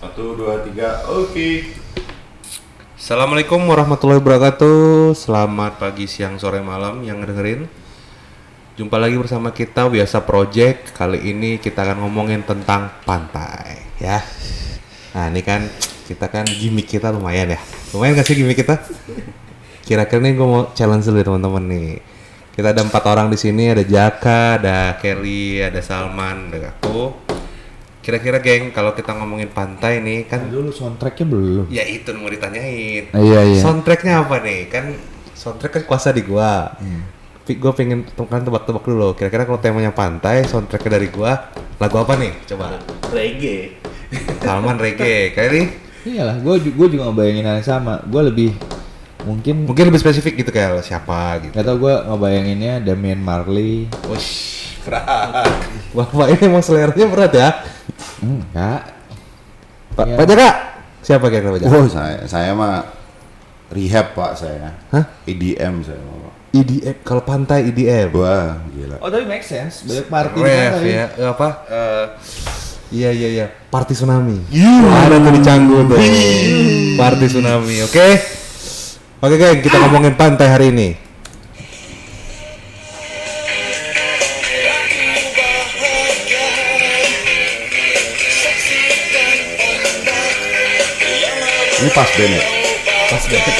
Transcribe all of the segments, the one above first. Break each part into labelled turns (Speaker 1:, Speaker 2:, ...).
Speaker 1: Satu, dua, tiga, oke.
Speaker 2: Assalamualaikum warahmatullahi wabarakatuh. Selamat pagi, siang, sore, malam yang dengerin. Jumpa lagi bersama kita Biasa Project. Kali ini kita akan ngomongin tentang pantai, ya. Nah, ini kan kita kan gimmick kita lumayan ya. Lumayan gak sih gimmick kita? Kira-kira nih gue mau challenge dulu teman-teman nih. Kita ada 4 orang di sini, ada Jaka, ada Kelly, ada Salman, ada aku. Kira-kira geng, kalau kita ngomongin pantai nih kan
Speaker 3: Dulu soundtracknya belum.
Speaker 2: ya itu mau ditanyain.
Speaker 3: Iya.
Speaker 2: Soundtracknya apa nih? Kan soundtrack kan kuasa di gua. Gue pengen kan tebak-tebak dulu. Kira-kira kalau temanya pantai, soundtracknya dari gua, lagu apa nih? Coba.
Speaker 1: Reggae.
Speaker 2: Salman reggae. Kayak nih.
Speaker 3: Iyalah, gue juga ngebayangin hal yang sama. Gue lebih mungkin
Speaker 2: Mungkin lebih spesifik gitu kayak siapa gitu.
Speaker 3: nggak tau, gue ngebayanginnya Damian Marley.
Speaker 2: Wush, berat. Bapak ini emang seleranya berat ya.
Speaker 3: Enggak. Iya.
Speaker 2: Pak Jaka. Siapa kira-kira Pak Jaka?
Speaker 1: Oh, saya mah rehab pak saya.
Speaker 2: Hah?
Speaker 1: EDM saya mah.
Speaker 2: EDM. Kalau pantai EDM.
Speaker 1: Wah, gila.
Speaker 3: Oh tapi make sense. Banyak party di
Speaker 2: Ref
Speaker 3: pantai.
Speaker 2: ya, apa? Iya. Party tsunami. Ada tuh di Canggu tuh. Party tsunami, oke? Oke geng, kita ngomongin pantai hari ini.
Speaker 1: Ini pas band ya?
Speaker 2: Pas banget.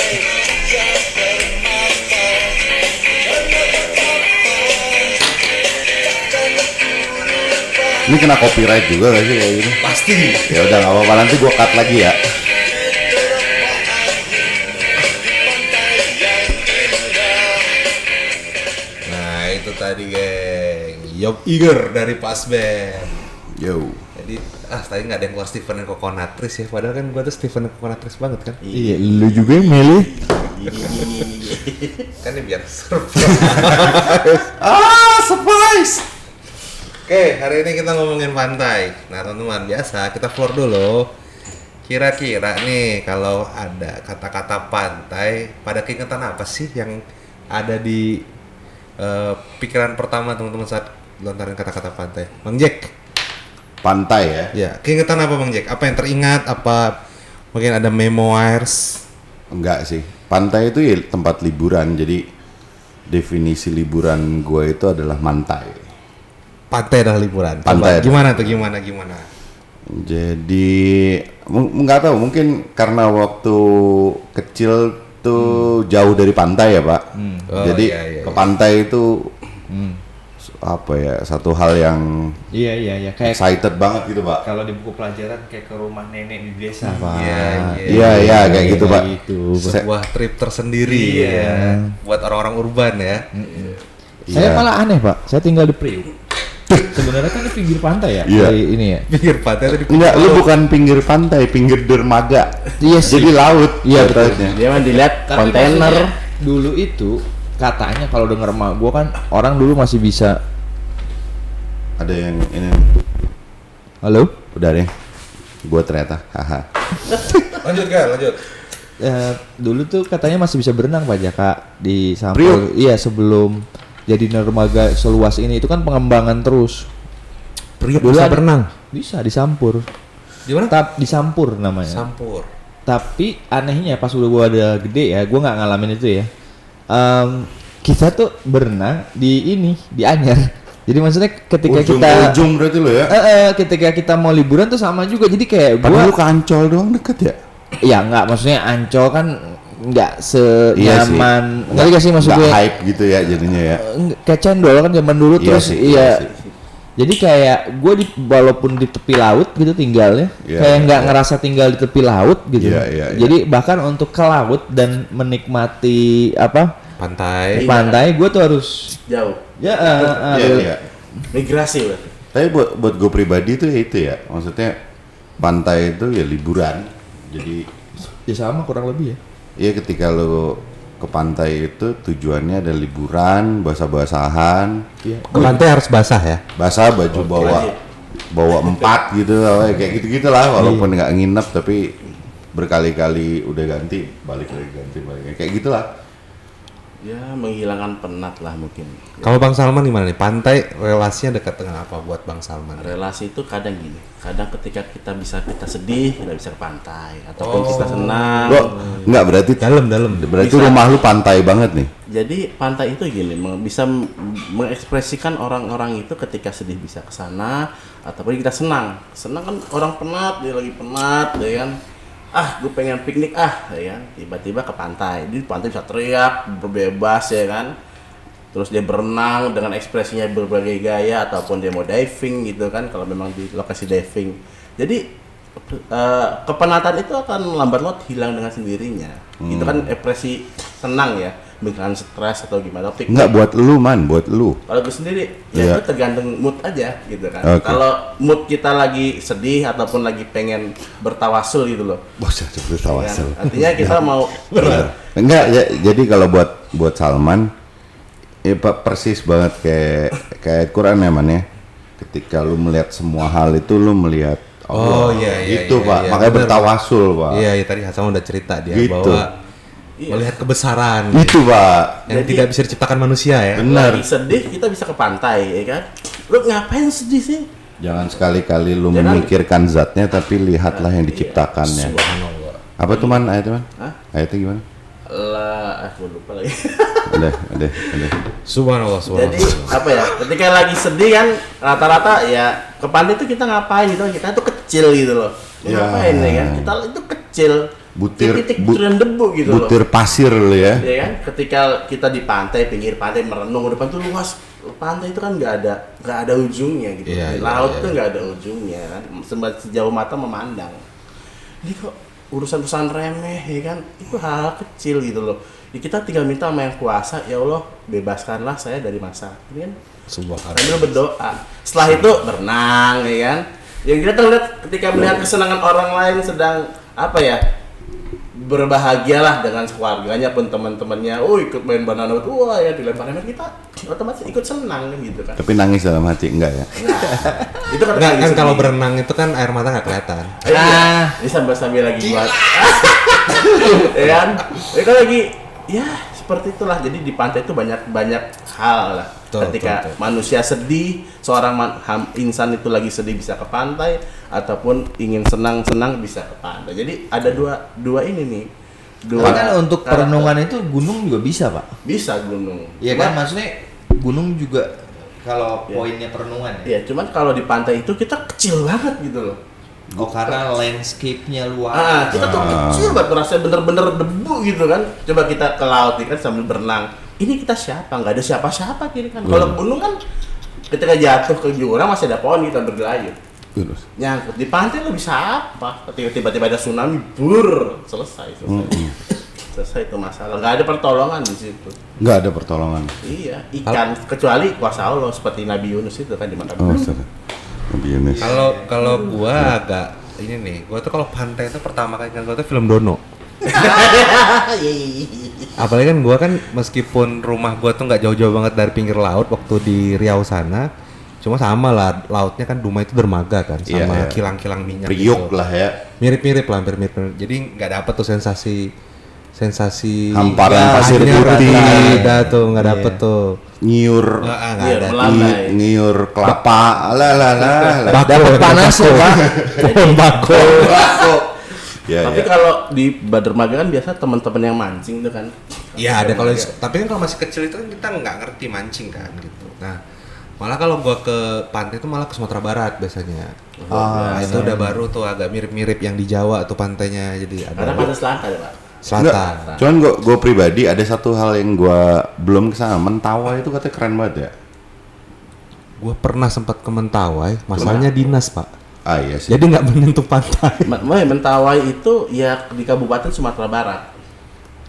Speaker 1: Ini kena copyright juga gak sih kayak gitu?
Speaker 2: Pasti.
Speaker 1: Ya udah nggak apa-apa, nanti gua cut lagi ya.
Speaker 2: Nah itu tadi geng, Yob Iger dari Pas Band.
Speaker 1: Yo.
Speaker 2: Jadi tadi nggak ada yang keluar Steven dan Coconutris ya, padahal kan gua tuh Steven dan Coconutris banget kan.
Speaker 3: Iya, lu juga yang milih.
Speaker 2: Kan ini biar surprise.
Speaker 1: Surprise!
Speaker 2: Oke, hari ini kita ngomongin pantai. Nah teman-teman, biasa kita floor dulu. Kira-kira nih kalau ada kata-kata pantai, pada keingetan apa sih yang ada di pikiran pertama teman-teman saat lontarin kata-kata pantai? Bang Jack?
Speaker 1: Pantai ya?
Speaker 2: Ya, keingetan apa Bang Jack? Apa yang teringat? Apa mungkin ada memoirs?
Speaker 1: Enggak sih. Pantai itu ya tempat liburan, jadi definisi liburan gue itu adalah mantai.
Speaker 2: Pantai adalah liburan. Coba,
Speaker 1: Pantai.
Speaker 2: gimana tuh? Gimana?
Speaker 1: Jadi nggak tahu, mungkin karena waktu kecil tuh jauh dari pantai ya pak.
Speaker 2: Oh,
Speaker 1: Jadi
Speaker 2: iya.
Speaker 1: ke pantai itu apa ya, satu hal yang
Speaker 3: Iya. Kayak
Speaker 1: excited banget gitu pak.
Speaker 3: kalau di buku pelajaran kayak ke rumah nenek di desa, Pak.
Speaker 1: Iya kayak gitu pak.
Speaker 3: Gitu.
Speaker 2: Sebuah trip tersendiri
Speaker 3: Iya.
Speaker 2: ya. Buat orang-orang urban ya.
Speaker 3: Saya
Speaker 1: Iya.
Speaker 3: malah aneh, Pak. Saya tinggal di Priuk. Sebenarnya kan di pinggir pantai ya.
Speaker 1: Iya.
Speaker 3: Dari ini ya.
Speaker 2: Pinggir pantai tadi.
Speaker 1: Enggak, lu bukan pinggir pantai, pinggir dermaga.
Speaker 3: Iya sih.
Speaker 1: Jadi laut.
Speaker 3: Iya, betul.
Speaker 1: katanya.
Speaker 4: Dia mah dilihat
Speaker 3: Tapi
Speaker 4: kontainer.
Speaker 3: maksudnya, dulu itu katanya kalau denger emak gua kan orang dulu masih bisa.
Speaker 1: Ada yang ini.
Speaker 3: Halo?
Speaker 1: Udah deh. Gua ternyata. Haha.
Speaker 2: Lanjut.
Speaker 3: Dulu tuh katanya masih bisa berenang Pak Jaka di
Speaker 1: Priuk?
Speaker 3: Sampur. Iya, sebelum jadi dermaga seluas ini itu kan pengembangan terus.
Speaker 2: Priuk
Speaker 3: Dulu
Speaker 2: bisa
Speaker 3: ada-
Speaker 2: berenang.
Speaker 3: Bisa di Sampur.
Speaker 2: Di mana?
Speaker 3: Di Sampur namanya.
Speaker 2: Sampur.
Speaker 3: Tapi anehnya pas udah gua ada gede ya, gua nggak ngalamin itu ya. Kita tuh berenang di ini, di Anyar. Jadi maksudnya ketika
Speaker 1: Ujung
Speaker 3: kita
Speaker 1: ke ujung berarti lo ya.
Speaker 3: ketika kita mau liburan tuh sama juga. Jadi kayak
Speaker 1: Padahal lu
Speaker 3: gua
Speaker 1: ke Ancol doang deket ya.
Speaker 3: ya nggak, maksudnya Ancol kan nggak
Speaker 1: Iya sih.
Speaker 3: senyaman. Ngerti gak sih maksud
Speaker 1: Nggak
Speaker 3: gue?
Speaker 1: hype gitu ya jadinya ya.
Speaker 3: Kayak cendol kan zaman dulu
Speaker 1: Iya
Speaker 3: terus
Speaker 1: sih,
Speaker 3: iya.
Speaker 1: iya sih.
Speaker 3: Jadi kayak gue walaupun di tepi laut gitu tinggalnya,
Speaker 1: Iya,
Speaker 3: kayak
Speaker 1: iya,
Speaker 3: nggak
Speaker 1: iya.
Speaker 3: ngerasa tinggal di tepi laut gitu.
Speaker 1: Iya, iya, iya.
Speaker 3: Jadi bahkan untuk ke laut dan menikmati
Speaker 2: Pantai.
Speaker 3: pantai, gue tuh harus
Speaker 4: Jauh.
Speaker 3: ya
Speaker 1: Iya, iya.
Speaker 4: Migrasi berarti.
Speaker 1: Tapi buat gue pribadi tuh ya itu ya. Maksudnya pantai itu ya liburan. Jadi
Speaker 3: ya sama kurang lebih ya.
Speaker 1: ya ketika lo ke pantai itu tujuannya ada liburan, basah-basahan,
Speaker 3: Iya.
Speaker 2: Ke pantai harus basah ya.
Speaker 1: basah baju bawa 4 gitu, kayak gitu-gitu lah. Walaupun nggak nginep tapi berkali-kali udah ganti, balik lagi kayak gitulah.
Speaker 4: Ya menghilangkan penat lah mungkin.
Speaker 2: Kalau Bang Salman gimana nih? Pantai relasinya dekat dengan apa buat Bang Salman?
Speaker 4: Relasi itu kadang gini, kadang ketika kita sedih, kita bisa ke pantai, ataupun kita senang.
Speaker 1: Lo enggak berarti
Speaker 2: Dalam.
Speaker 1: berarti
Speaker 4: Bisa.
Speaker 1: rumah lu pantai banget nih.
Speaker 4: Jadi pantai itu gini, bisa mengekspresikan orang-orang itu ketika sedih bisa ke sana, ataupun kita senang. Senang kan orang penat, dia lagi penat, ya kan. Gue pengen piknik ya kan. Tiba-tiba ke pantai. Di pantai bisa teriak, berbebas ya kan. Terus dia berenang dengan ekspresinya berbagai gaya, ataupun dia mau diving gitu kan, kalau memang di lokasi diving. Jadi kepenatan itu akan lambat laun hilang dengan sendirinya. Itu kan ekspresi senang ya, bukan stres atau gimana. Piknik.
Speaker 1: Enggak buat lu man, buat lu.
Speaker 4: Kalau gue sendiri,
Speaker 1: Iya.
Speaker 4: itu tergantung mood aja gitu kan.
Speaker 1: Oke.
Speaker 4: Kalau mood kita lagi sedih ataupun lagi pengen bertawasul gitu loh.
Speaker 1: Bos seperti
Speaker 4: ya kan?
Speaker 1: tawasul.
Speaker 4: Artinya kita mau
Speaker 1: Benar. Enggak ya, jadi kalau buat Salman ya persis banget kayak Quran ya man ya. Ketika lu melihat semua hal itu lu melihat Allah.
Speaker 2: Oh, iya,
Speaker 1: Itu
Speaker 2: iya,
Speaker 1: Pak,
Speaker 2: iya,
Speaker 1: makanya
Speaker 2: benar,
Speaker 1: bertawasul Pak.
Speaker 2: Iya, tadi Hasan udah cerita dia
Speaker 1: Gitu.
Speaker 2: bahwa
Speaker 4: Iya.
Speaker 2: melihat kebesaran
Speaker 1: Itu Pak.
Speaker 2: yang
Speaker 4: Jadi-
Speaker 2: tidak bisa diciptakan manusia ya.
Speaker 1: Benar.
Speaker 4: lagi sedih, kita bisa ke pantai ya kan. Lu ngapain sedih sih?
Speaker 1: Jangan sekali-kali lu
Speaker 4: Jangan-
Speaker 1: memikirkan zatnya tapi lihatlah yang diciptakannya.
Speaker 2: Subhanallah.
Speaker 1: Apa tuh man ayatnya man?
Speaker 4: Hah?
Speaker 1: Ayatnya gimana?
Speaker 4: Gue lupa lagi.
Speaker 1: Udah.
Speaker 2: Subhanallah.
Speaker 4: Jadi apa ya? Ketika lagi sedih kan rata-rata ya ke pantai itu kita ngapain gitu? Kita tuh kecil gitu loh.
Speaker 1: Ya.
Speaker 4: Ngapain ya kan? Kita itu kecil. Titik butiran debu gitu loh.
Speaker 1: butir pasir lu ya.
Speaker 4: Ya kan? Ketika kita di pantai, pinggir pantai merenung, depan tuh luas. Pantai itu kan nggak ada ujungnya gitu.
Speaker 2: Iya,
Speaker 4: Laut
Speaker 2: iya,
Speaker 4: tuh nggak ada ujungnya kan. Sejauh mata memandang. Ini kok urusan-urusan remeh ya kan? Itu hal kecil gitu loh. Ya, kita tinggal minta sama yang kuasa, ya Allah bebaskanlah saya dari masa. Ini kan
Speaker 2: Subhanallah.
Speaker 4: sambil berdoa. Setelah itu berenang ya kan. Yang kita lihat ketika melihat kesenangan orang lain sedang apa ya? Berbahagialah dengan keluarganya pun teman-temannya. Oh, ikut main banana boat. Wah, ya dilempar kita otomatis ikut senang gitu kan.
Speaker 1: Tapi nangis dalam hati enggak ya?
Speaker 4: Itu kan
Speaker 2: Enggak kan kalau berenang itu kan air mata nggak kelihatan.
Speaker 4: Ini sambil lagi buat ya kan? Ya kan lagi ya seperti itulah. Jadi di pantai itu banyak hal lah.
Speaker 2: Betul,
Speaker 4: Ketika
Speaker 2: betul.
Speaker 4: manusia sedih, seorang insan itu lagi sedih bisa ke pantai, ataupun ingin senang-senang bisa ke pantai. Jadi ada dua ini nih.
Speaker 3: Tapi kan untuk
Speaker 4: karakter.
Speaker 3: perenungan itu gunung juga bisa pak.
Speaker 4: Bisa gunung.
Speaker 3: Iya
Speaker 4: Cuma-
Speaker 3: kan maksudnya gunung juga kalau
Speaker 4: Iya.
Speaker 3: poinnya perenungan ya.
Speaker 4: Iya, cuman kalau di pantai itu kita kecil banget gitu loh.
Speaker 3: Oh karena landscape-nya luas.
Speaker 4: Kita tuh kecil banget, merasa bener-bener debu gitu kan. Coba kita ke laut nih kan sambil berenang. Ini kita siapa? Nggak ada siapa-siapa kiri kan. Kalau gunung kan ketika jatuh ke jurang masih ada pohon kita bergelayut.
Speaker 1: Terus.
Speaker 4: Nyangkut di pantai lo bisa apa? Ketika tiba-tiba ada tsunami, selesai. Selesai itu masalah. Nggak ada pertolongan di situ.
Speaker 1: Enggak ada pertolongan.
Speaker 4: Iya, ikan kecuali kuasa Allah seperti Nabi Yunus itu kan dimakan.
Speaker 1: Oh, salah. Nabi Yunus.
Speaker 2: Kalau gua agak ini nih, gua tuh kalau pantai itu pertama kali kan gua tuh film Dono. Apalagi kan gua kan meskipun rumah gua tuh nggak jauh-jauh banget dari pinggir laut waktu di Riau sana, cuma sama lah lautnya kan Dumai itu dermaga kan
Speaker 1: Iya,
Speaker 2: sama
Speaker 1: iya.
Speaker 2: kilang-kilang minyak
Speaker 1: Priuk
Speaker 2: gitu.
Speaker 1: lah ya.
Speaker 2: Mirip-mirip lah, hampir mirip. Jadi nggak dapet tuh sensasi
Speaker 1: Hamparan
Speaker 2: ya,
Speaker 1: pasir
Speaker 2: akhirnya
Speaker 1: putih.
Speaker 2: nggak ada tuh, nggak
Speaker 3: Iya.
Speaker 2: dapet tuh.
Speaker 1: Nyiur
Speaker 2: Nggak
Speaker 4: Iya,
Speaker 2: ada.
Speaker 4: melandai.
Speaker 1: nyiur kelapa. Lah.
Speaker 2: Dapat panas ya pak. Pohon bako.
Speaker 1: Ya,
Speaker 4: Tapi
Speaker 1: ya.
Speaker 4: kalau di dermaga kan biasa teman-teman yang mancing tuh kan.
Speaker 2: Iya ada kalau tapi kan kalau masih kecil itu kan kita nggak ngerti mancing kan gitu. Nah malah kalau gua ke pantai itu malah ke Sumatera Barat biasanya. Nah, itu udah baru tuh agak mirip-mirip yang di Jawa tuh pantainya jadi
Speaker 4: Karena
Speaker 2: ada
Speaker 4: pantai selatan ya, Pak.
Speaker 2: selatan.
Speaker 1: Cuman gue pribadi ada satu hal yang gue belum kesana. Mentawai itu katanya keren banget ya.
Speaker 2: Gua pernah sempat ke Mentawai, masalahnya dinas pak.
Speaker 1: Ah iya sih.
Speaker 2: Jadi nggak menyentuh pantai.
Speaker 4: Mentawai itu ya di Kabupaten Sumatera Barat.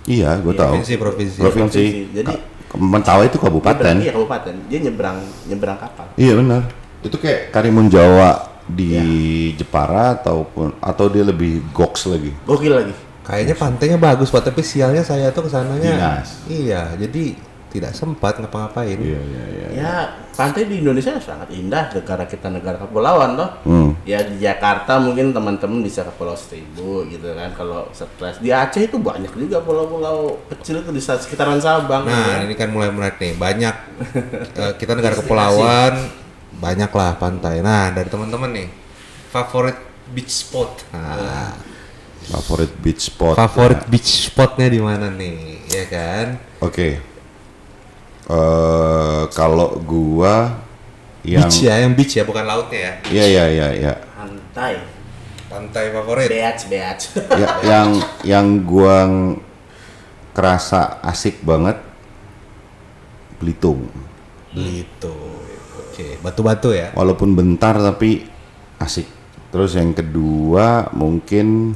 Speaker 1: Iya, gue tahu.
Speaker 2: Provinsi.
Speaker 1: Provinsi.
Speaker 4: Jadi
Speaker 1: Mentawai itu kabupaten.
Speaker 4: Iya kabupaten. Dia nyebrang kapal.
Speaker 1: Iya benar. Itu kayak Karimun Jawa di Jepara atau dia lebih goks lagi.
Speaker 4: Gokil lagi.
Speaker 2: Kayaknya pantainya bagus pak, tapi sialnya saya tuh kesananya.
Speaker 1: Dinas.
Speaker 2: Iya, jadi tidak sempat ngapa-ngapain.
Speaker 1: Iya.
Speaker 4: Ya, pantai di Indonesia sangat indah. Negara kita negara kepulauan toh. Ya di Jakarta mungkin teman-teman bisa ke Pulau Seribu gitu kan. Kalau stres di Aceh itu banyak juga pulau-pulau kecil itu di sekitaran Sabang. gitu
Speaker 2: Nah,
Speaker 4: kan.
Speaker 2: ini kan mulai menarik nih. Banyak kita negara kepulauan, banyak lah pantai. Nah, dari teman-teman nih, favorit beach spot. Nah,
Speaker 1: Favorit beach spot.
Speaker 2: favorit beach spotnya di mana nih? Ya kan?
Speaker 1: Oke. Kalau gua yang
Speaker 2: Beach ya, yang beach ya, bukan lautnya ya.
Speaker 1: Iya.
Speaker 4: Pantai,
Speaker 2: Pantai favorit.
Speaker 4: beach.
Speaker 1: Ya, yang gua kerasa asik banget Belitung.
Speaker 2: Belitung. Oke, batu-batu ya.
Speaker 1: Walaupun bentar tapi asik. Terus yang kedua mungkin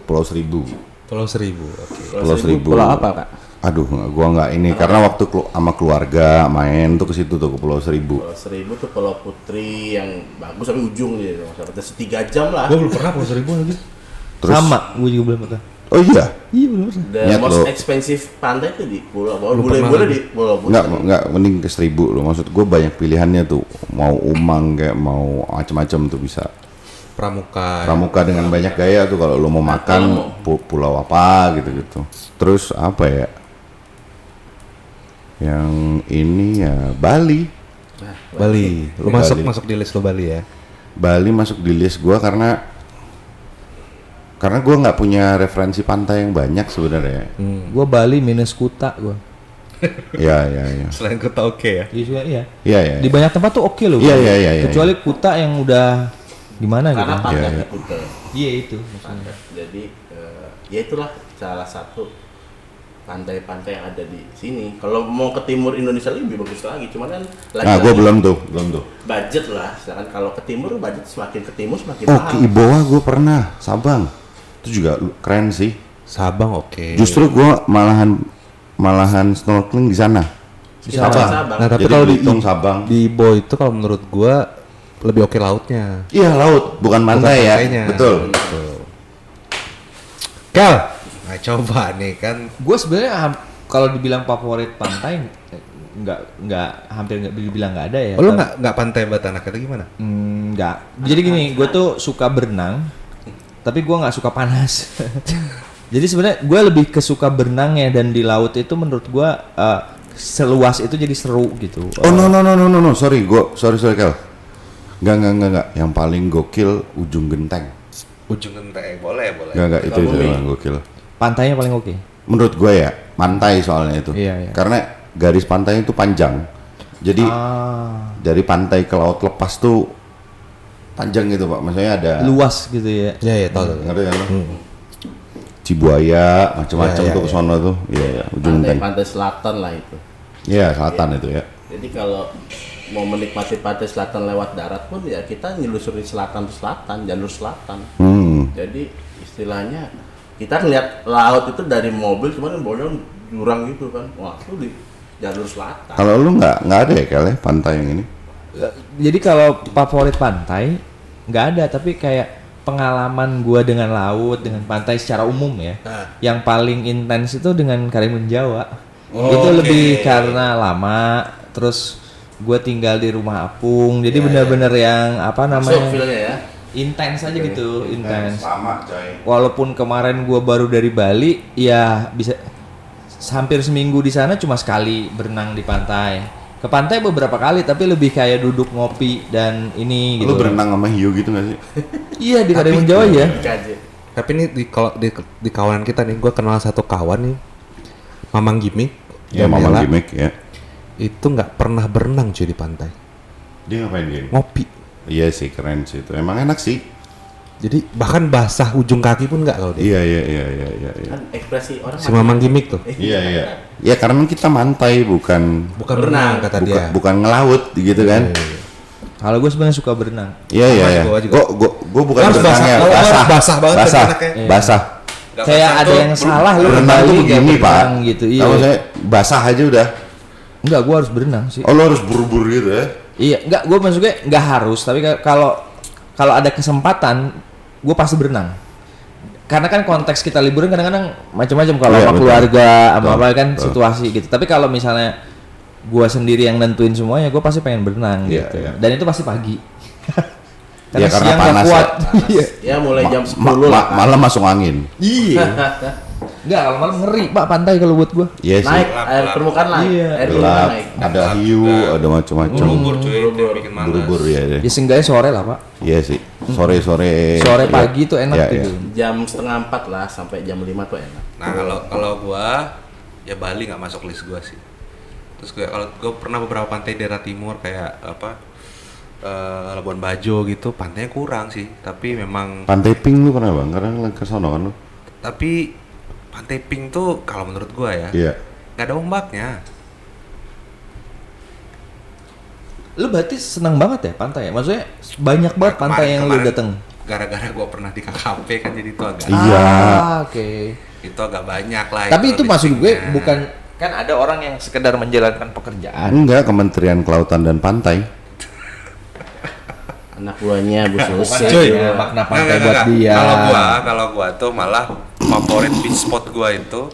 Speaker 1: Pulau Seribu.
Speaker 2: Pulau Seribu. Oke.
Speaker 1: Pulau Seribu.
Speaker 4: Pulau apa, Kak?
Speaker 1: Aduh, gua nggak ini karena waktu sama keluarga main tuh ke situ tuh ke Pulau Seribu.
Speaker 4: Pulau Seribu tuh Pulau Putri yang bagus tapi ujung dia. Sampai 3 jam lah.
Speaker 2: Gue belum pernah Pulau Seribu lagi.
Speaker 1: Terus,
Speaker 3: Sama, gue juga belum pernah.
Speaker 1: Oh iya,
Speaker 3: Iya belum pernah.
Speaker 4: The
Speaker 1: Niat
Speaker 4: most
Speaker 1: lo.
Speaker 4: expensive pantai itu di Pulau Bawah.
Speaker 2: Belum
Speaker 4: Boleh
Speaker 2: pernah
Speaker 4: di Pulau Putri.
Speaker 1: nggak mending ke Seribu loh. Maksud gue banyak pilihannya tuh. Mau Umang kayak mau macam-macam tuh bisa.
Speaker 2: Pramuka.
Speaker 1: Pramuka dengan banyak gaya tuh kalau lo mau makan pulau apa gitu-gitu. Terus apa ya? Yang ini ya Bali.
Speaker 2: Bali. Lu
Speaker 1: Bali.
Speaker 2: masuk di list lo Bali ya.
Speaker 1: Bali masuk di list gua karena gua nggak punya referensi pantai yang banyak sebenarnya.
Speaker 3: Gue Bali minus Kuta gue.
Speaker 1: Iya.
Speaker 2: Selain Kuta oke ya.
Speaker 3: Iya.
Speaker 1: Iya.
Speaker 3: Di banyak tempat tuh oke loh.
Speaker 1: Iya,
Speaker 3: Bali.
Speaker 1: iya.
Speaker 3: Kecuali Kuta yang udah gimana gitu.
Speaker 4: Karena pantai
Speaker 1: Iya.
Speaker 4: Kuta.
Speaker 3: Iya itu maksudnya.
Speaker 4: Jadi ya itulah salah satu pantai-pantai yang ada di sini. Kalau mau ke timur Indonesia lebih bagus lagi, cuman kan
Speaker 1: Nah, gua belum tuh.
Speaker 4: budget lah. Sedangkan kalau ke timur budget semakin ke timur semakin
Speaker 1: Oh,
Speaker 4: mahal.
Speaker 1: ke Ibowa gua pernah, Sabang. Itu juga keren sih.
Speaker 2: Sabang oke.
Speaker 1: Justru gua malahan snorkeling di sana. Di
Speaker 4: Sabang.
Speaker 1: Sabang.
Speaker 2: Nah, tapi
Speaker 1: Jadi
Speaker 2: kalau di
Speaker 1: Belitung, Sabang.
Speaker 2: di Ibo itu kalau menurut gua lebih oke lautnya.
Speaker 1: Iya, laut, bukan pantai ya.
Speaker 2: pantainya.
Speaker 1: Betul.
Speaker 2: Kel, nah coba nih kan.
Speaker 3: Gue sebenarnya kalau dibilang favorit pantai hampir nggak dibilang nggak ada ya.
Speaker 2: Oh, lu nggak pantai Batanak atau gimana?
Speaker 3: Nggak. Jadi gini, gue tuh suka berenang, tapi gue nggak suka panas. Jadi sebenarnya gue lebih kesuka berenangnya dan di laut itu menurut gue seluas itu jadi seru gitu.
Speaker 1: Oh no, sorry Kel. Enggak. Yang paling gokil Ujung Genteng.
Speaker 2: Ujung Genteng boleh.
Speaker 1: Enggak, itu yang gokil.
Speaker 3: Pantainya paling oke.
Speaker 1: Menurut gue ya, pantai soalnya itu.
Speaker 3: Iya.
Speaker 1: Karena garis pantai itu panjang. Jadi dari pantai ke laut lepas tuh panjang gitu, Pak. Maksudnya ada
Speaker 3: Luas gitu ya.
Speaker 2: Ya tahu.
Speaker 1: ngerti kan lo? Cibuaya, macam-macam tuh ke sono tuh. Iya, Ujung Genteng.
Speaker 4: Pantai selatan lah itu.
Speaker 1: Iya, selatan itu ya.
Speaker 4: Jadi kalau mau menikmati pantai selatan lewat darat pun ya kita nyelusuri selatan, jalur selatan. Jadi istilahnya kita ngeliat laut itu dari mobil cuman boleh jurang gitu kan. Wah, itu di jalur selatan.
Speaker 1: Kalau lu nggak ada ya Kel ya, pantai yang ini?
Speaker 3: Jadi kalau favorit pantai nggak ada, tapi kayak pengalaman gua dengan laut, dengan pantai secara umum ya, yang paling intens itu dengan Karimun Jawa. Itu lebih karena lama, terus gua tinggal di rumah apung, jadi benar-benar yang apa
Speaker 4: Masuk
Speaker 3: namanya
Speaker 4: feel-nya ya.
Speaker 3: intens aja gitu, intens.
Speaker 1: Sama, coy.
Speaker 3: Walaupun kemarin gua baru dari Bali, ya bisa hampir seminggu di sana cuma sekali berenang di pantai. Ke pantai beberapa kali, tapi lebih kayak duduk ngopi dan ini gitu.
Speaker 1: Lu berenang sama hiu gitu nggak sih?
Speaker 3: Iya di Karimun Jawa ya.
Speaker 4: Kaji.
Speaker 2: Tapi ini di kawanan kita nih, gue kenal satu kawan nih, Mamang Gimik.
Speaker 1: Ya, Mamang Gimik ya.
Speaker 2: Itu nggak pernah berenang cuy di pantai,
Speaker 1: Dia ngapain dia?
Speaker 2: ngopi.
Speaker 1: Iya sih, keren sih itu. Emang enak sih.
Speaker 2: Jadi bahkan basah ujung kaki pun nggak kalau dia.
Speaker 1: Iya.
Speaker 4: Kan ekspresi orang
Speaker 2: Si Mamang Gimik tuh.
Speaker 1: Iya. Ya karena kita mantai bukan
Speaker 2: Bukan berenang kata dia.
Speaker 1: bukan ngelaut gitu kan.
Speaker 3: Kalau gue sebenarnya suka berenang.
Speaker 1: Iya.
Speaker 2: Gua juga.
Speaker 1: Gue bukan
Speaker 2: Harus
Speaker 1: berenangnya,
Speaker 2: basah. Harus basah banget
Speaker 1: basah,
Speaker 2: anaknya.
Speaker 1: basah.
Speaker 2: Nggak
Speaker 3: Kayak
Speaker 2: basah
Speaker 3: ada
Speaker 2: tuh,
Speaker 3: yang salah lu
Speaker 1: Berenang tuh
Speaker 3: kembali
Speaker 1: begini Pak.
Speaker 3: gitu. Iya.
Speaker 1: Tahu saya basah aja udah.
Speaker 3: Enggak, gue harus berenang sih.
Speaker 1: Oh lo harus buru-buru gitu ya?
Speaker 3: Iya, enggak, gue maksudnya enggak harus, tapi kalau ada kesempatan gue pasti berenang. karena kan konteks kita liburan kadang-kadang macam-macam kalau
Speaker 1: Iya,
Speaker 3: sama
Speaker 1: betul.
Speaker 3: keluarga, sama
Speaker 1: Betul,
Speaker 3: apa kan
Speaker 1: betul.
Speaker 3: situasi gitu. Tapi kalau misalnya gua sendiri yang nentuin semuanya, gua pasti pengen berenang
Speaker 1: Iya,
Speaker 3: gitu.
Speaker 1: iya.
Speaker 3: Dan itu pasti pagi.
Speaker 1: Ya, karena
Speaker 3: siang nggak
Speaker 1: panas
Speaker 3: kuat.
Speaker 4: Panas.
Speaker 3: Iya.
Speaker 4: Ya mulai jam 10 lah. kan.
Speaker 1: malam masuk angin.
Speaker 3: Iya. Enggak, kalau malam ngeri Pak pantai kalau buat gua.
Speaker 1: Iya sih.
Speaker 4: Naik
Speaker 2: Gelap,
Speaker 4: air
Speaker 2: gelap.
Speaker 4: permukaan naik.
Speaker 3: Iya.
Speaker 4: Air permukaan
Speaker 1: Gelap,
Speaker 4: naik.
Speaker 1: ada hiu, ada macam-macam.
Speaker 2: Berubur cuy, itu yang bikin males.
Speaker 1: Berubur ya deh.
Speaker 3: Ya seenggaknya sore lah Pak.
Speaker 1: Iya sih. Sore-sore.
Speaker 3: Sore
Speaker 1: ya.
Speaker 3: pagi tuh enak
Speaker 1: Ya,
Speaker 3: tuh.
Speaker 1: ya.
Speaker 3: Dul.
Speaker 4: Jam 3:30 lah sampai jam 5 tuh enak.
Speaker 2: Nah kalau gua ya Bali nggak masuk list gua sih. Terus kalau gua pernah beberapa pantai daerah timur kayak apa Labuan Bajo gitu, pantainya kurang sih. Tapi memang
Speaker 1: Pantai Pink lu pernah bang? Karena ke sono kan lu?
Speaker 2: tapi Pantai Pink tuh kalau menurut gua ya
Speaker 1: Iya.
Speaker 2: nggak ada ombaknya.
Speaker 3: Lu berarti senang banget ya pantai ya? Maksudnya banyak banget pantai yang lu dateng.
Speaker 2: Gara-gara gua pernah di KKP kan jadi itu agak
Speaker 1: Iya.
Speaker 3: Oke.
Speaker 2: itu agak banyak lah.
Speaker 3: Tapi itu maksud gue
Speaker 2: listingnya.
Speaker 3: bukan kan ada orang yang sekedar menjalankan pekerjaan.
Speaker 1: Enggak, Kementerian Kelautan dan Pantai.
Speaker 4: Anak buahnya Bu Susi.
Speaker 3: cuy.
Speaker 4: ya.
Speaker 3: Makna
Speaker 2: Nggak,
Speaker 3: pantai
Speaker 2: nggak,
Speaker 3: buat
Speaker 2: nggak.
Speaker 3: dia.
Speaker 2: Kalau gua tuh malah favorit beach spot gua itu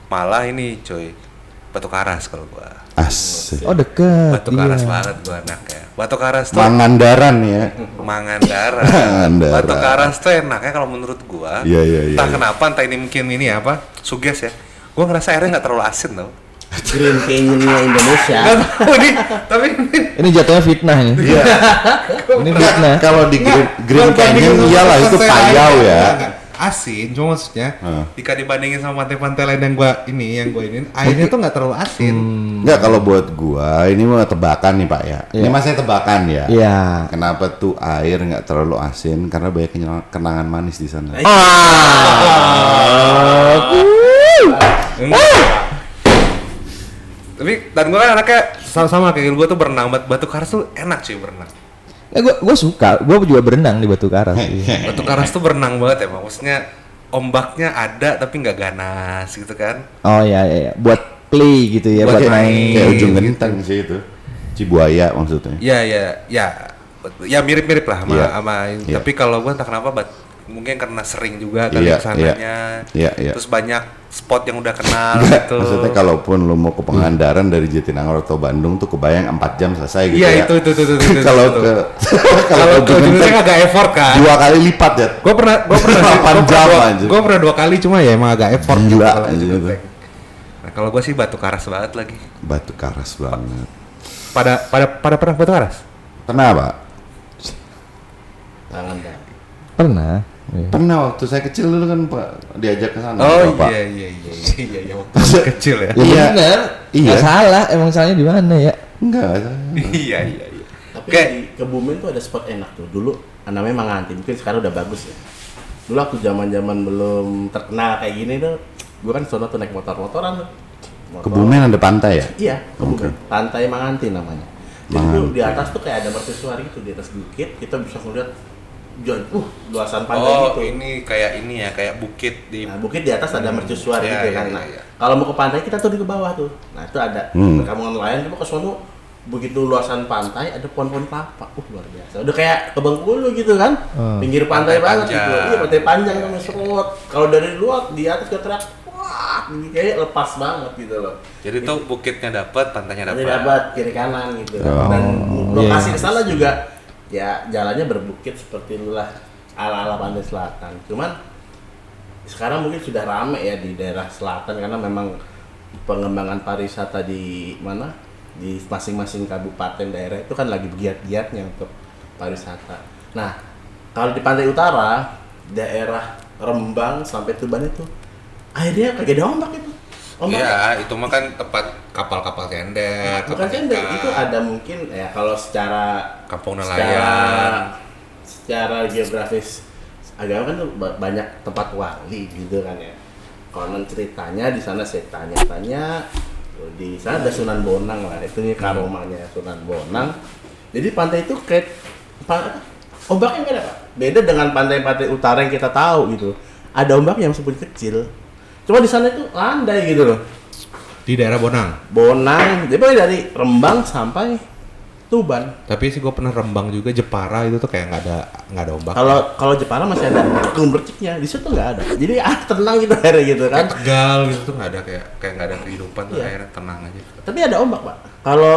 Speaker 2: malah ini cuy, Batu Karas kalau gua.
Speaker 1: Asik.
Speaker 3: Oh deket.
Speaker 2: Batu
Speaker 3: iya.
Speaker 2: Karas banget gua anaknya. Batu Karas tuh
Speaker 1: Mangandaran ya.
Speaker 2: Mangandaran.
Speaker 1: Mangandaran.
Speaker 2: Batu Karas tuh enaknya kalau menurut gua.
Speaker 1: Iya, iya, iya,
Speaker 2: Entah
Speaker 1: iya.
Speaker 2: kenapa, entah ini mungkin ini apa, suges ya. Gua ngerasa airnya nggak terlalu asin tau.
Speaker 4: Green Canyon-nya Indonesia.
Speaker 2: Nggak tahu nih, tapi
Speaker 3: Ini jatuhnya fitnah ini.
Speaker 1: Iya.
Speaker 3: Ini fitnah.
Speaker 1: Kalau di Green
Speaker 2: Nggak,
Speaker 1: Canyon
Speaker 2: bandingin
Speaker 1: iyalah
Speaker 2: sama
Speaker 1: itu
Speaker 2: pantai
Speaker 1: payau
Speaker 2: lain,
Speaker 1: ya.
Speaker 2: nggak. Asin, cuma maksudnya
Speaker 1: Heeh.
Speaker 2: jika dibandingin sama pantai-pantai lain yang gua ini, airnya tuh nggak terlalu asin.
Speaker 1: Enggak, kalau buat gua ini mah tebakan nih Pak ya. Ini
Speaker 3: Iya.
Speaker 1: masih tebakan ya.
Speaker 3: Iya.
Speaker 1: Kenapa tuh air nggak terlalu asin? Karena banyak kenangan manis di sana.
Speaker 2: Tapi dan gue kan anaknya sama kayak gue tuh berenang, Batu Karas tuh enak cuy berenang.
Speaker 3: Ya gue suka, gue juga berenang di Batu Karas.
Speaker 2: Batu Karas tuh berenang banget ya, maksudnya ombaknya ada tapi nggak ganas gitu kan.
Speaker 3: Oh iya iya, iya. Buat play gitu ya,
Speaker 2: Buat
Speaker 3: buat
Speaker 2: main.
Speaker 3: main.
Speaker 1: Kayak ujung
Speaker 2: gitu.
Speaker 1: genteng sih itu. Cibuaya maksudnya.
Speaker 2: Ya mirip-mirip lah sama,
Speaker 1: Iya. Iya.
Speaker 2: tapi kalau gue entah kenapa mungkin karena sering juga kali
Speaker 1: Iya,
Speaker 2: kesananya.
Speaker 1: iya, iya.
Speaker 2: Terus banyak spot yang udah kenal
Speaker 1: Enggak,
Speaker 2: gitu.
Speaker 1: maksudnya kalaupun lu mau ke Pangandaran dari Jatinangor atau Bandung tuh kebayang 4 jam selesai gitu
Speaker 2: Iya
Speaker 1: ya.
Speaker 2: itu.
Speaker 1: Kalau ke
Speaker 2: kalau ke
Speaker 1: ujung
Speaker 2: ujungnya
Speaker 1: genteng
Speaker 2: agak effort kan.
Speaker 1: 2 kali lipat ya.
Speaker 2: Gue pernah
Speaker 1: 8 jam anjir.
Speaker 2: gue pernah 2 kali cuma ya emang agak effort
Speaker 1: Gila,
Speaker 2: gitu kalau
Speaker 1: anjir
Speaker 2: itu.
Speaker 1: itu.
Speaker 2: Nah kalau gue sih Batu Karas banget lagi.
Speaker 1: Batu Karas banget.
Speaker 2: Pada pernah Batu Karas?
Speaker 1: Pernah Pak?
Speaker 4: Tangan dah.
Speaker 3: Pernah. Iya.
Speaker 1: Pernah waktu saya kecil dulu kan Pak diajak ke sana.
Speaker 2: Oh
Speaker 1: Bapak.
Speaker 2: iya waktu masih kecil ya.
Speaker 3: Ya
Speaker 1: Iya.
Speaker 3: bener.
Speaker 1: Iya.
Speaker 3: Nggak salah, emang salahnya di mana ya?
Speaker 1: Enggak.
Speaker 2: Iya.
Speaker 4: Tapi
Speaker 2: Kayak-
Speaker 4: di Kebumen tuh ada spot enak tuh. Dulu namanya Manganti, mungkin sekarang udah bagus ya. Dulu waktu zaman-zaman belum terkenal kayak gini tuh, gua kan sono tuh naik motor-motoran tuh. Motor.
Speaker 1: Kebumen ada pantai ya?
Speaker 4: Iya, Kebumen.
Speaker 1: Oke.
Speaker 4: Pantai Manganti namanya. Jadi tuh di atas tuh kayak ada mercusuar gitu, di atas bukit kita bisa ngeliat luasan pantai
Speaker 2: Oh
Speaker 4: gitu.
Speaker 2: ini kayak bukit di.
Speaker 4: Nah, bukit di atas ada mercusuar
Speaker 2: Iya,
Speaker 4: gitu
Speaker 2: iya,
Speaker 4: kan.
Speaker 2: iya,
Speaker 4: Nah,
Speaker 2: iya.
Speaker 4: kalau mau ke pantai kita tuh di ke bawah tuh. Nah, itu ada perkampungan nelayan, coba ke sono begitu luasan pantai ada pohon-pohon kelapa. Luar biasa. Udah kayak ke Bengkulu gitu kan. Pinggir pantai,
Speaker 2: Pantai
Speaker 4: banget
Speaker 2: panjang.
Speaker 4: gitu. Iya, pantai panjang sama serut. Kalau dari luar di atas ke teriak, wah, ini kayak lepas banget gitu loh.
Speaker 2: Jadi tuh bukitnya dapat, pantainya
Speaker 4: Nanti
Speaker 2: dapat.
Speaker 4: dapat kiri kanan gitu.
Speaker 1: Oh,
Speaker 4: Dan lokasi
Speaker 3: iya.
Speaker 4: ke sana juga ya jalannya berbukit seperti itulah ala-ala pantai selatan. Cuman sekarang mungkin sudah rame ya di daerah selatan karena memang pengembangan pariwisata di mana di masing-masing kabupaten daerah itu kan lagi giat-giatnya untuk pariwisata. Nah, kalau di pantai utara daerah Rembang sampai Tuban itu airnya kagak ada ombak itu. Ombak
Speaker 2: Iya, itu mah kan tempat kapal-kapal tender,
Speaker 4: bukan
Speaker 2: kapal
Speaker 4: tender,
Speaker 2: ikan,
Speaker 4: itu ada mungkin ya kalau secara
Speaker 2: kampung nelayan.
Speaker 4: secara geografis agama kan tuh banyak tempat wali gitu kan ya. Konon ceritanya di sana saya tanya-tanya, di sana ada Sunan Bonang lah, itu nih karomanya Sunan Bonang. Jadi pantai itu kayak ombaknya nggak ada Pak. Beda dengan pantai-pantai utara yang kita tahu gitu. Ada ombak yang meskipun kecil. Cuma di sana itu landai gitu loh.
Speaker 2: Di daerah Bonang.
Speaker 4: Bonang, jadi pokoknya dari Rembang sampai Tuban.
Speaker 2: Tapi sih gue pernah Rembang juga, Jepara itu tuh kayak nggak ada ombak.
Speaker 4: Kalau Jepara masih ada berciknya, di situ nggak ada. Jadi tenang gitu airnya gitu kan.
Speaker 2: Kayak Tegal gitu tuh nggak ada kayak nggak ada kehidupan tuh,
Speaker 4: Iya.
Speaker 2: airnya tenang aja.
Speaker 4: Tapi ada ombak, Pak. Kalau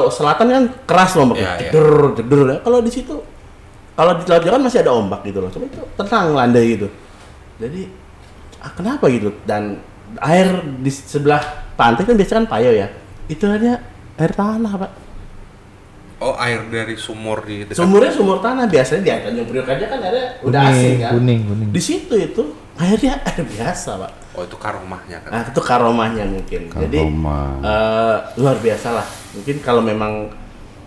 Speaker 4: selatan kan keras ombaknya.
Speaker 2: Iya, iya.
Speaker 4: Jeder ya. Kalau di situ kalau di Laut Jawa kan masih ada ombak gitu loh. Cuma itu tenang landai gitu. Jadi kenapa gitu? Dan air di sebelah pantai kan biasanya kan payo ya. Itu ada air tanah, Pak.
Speaker 2: Oh, air dari sumur di dekat.
Speaker 4: Sumurnya sumur tanah, biasanya di Tanjung Priok aja kan ada udah asing kan.
Speaker 3: Kuning.
Speaker 4: Di situ itu airnya air biasa, Pak.
Speaker 2: Oh, itu karomahnya kan.
Speaker 4: Nah, itu karomahnya mungkin. Jadi
Speaker 1: Karomah.
Speaker 4: luar biasa lah. Mungkin kalau memang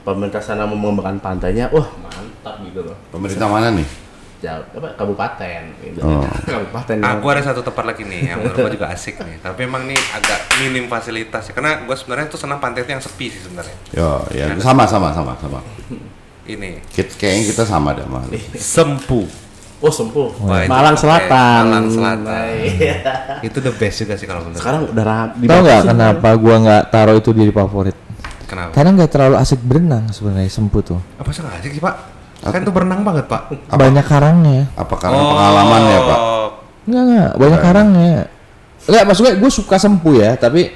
Speaker 4: pemerintah sana mau mengembangkan pantainya, wah mantap gitu loh.
Speaker 1: Pemerintah mana nih?
Speaker 4: Kabupaten gitu.
Speaker 1: Oh.
Speaker 4: Kabupaten.
Speaker 2: Aku ada satu tempat lagi nih yang menurut gue juga asik nih. Tapi emang nih agak minim fasilitas ya. Karena gue sebenarnya tuh senang pantai itu yang sepi sih sebenarnya.
Speaker 1: Ya, sama.
Speaker 2: Ini
Speaker 1: Kayaknya kita sama dah mah.
Speaker 2: Sempu.
Speaker 4: Oh, Sempu.
Speaker 2: Wah, itu
Speaker 4: Malang
Speaker 2: oke.
Speaker 4: Selatan.
Speaker 2: Malang Selatan.
Speaker 4: Nah, iya.
Speaker 2: Itu the best juga sih kalau menurut.
Speaker 4: Sekarang udah
Speaker 3: Tahu nggak kenapa gua nggak taruh itu di favorit?
Speaker 2: Kenapa?
Speaker 3: Karena nggak terlalu asik berenang sebenarnya Sempu tuh.
Speaker 2: Apa sih nggak asik sih Pak? Kan itu berenang banget Pak.
Speaker 3: Banyak karangnya.
Speaker 1: Apa karena pengalaman ya, Pak?
Speaker 3: Enggak, banyak karangnya. Enggak, maksudnya gue suka Sempu ya, tapi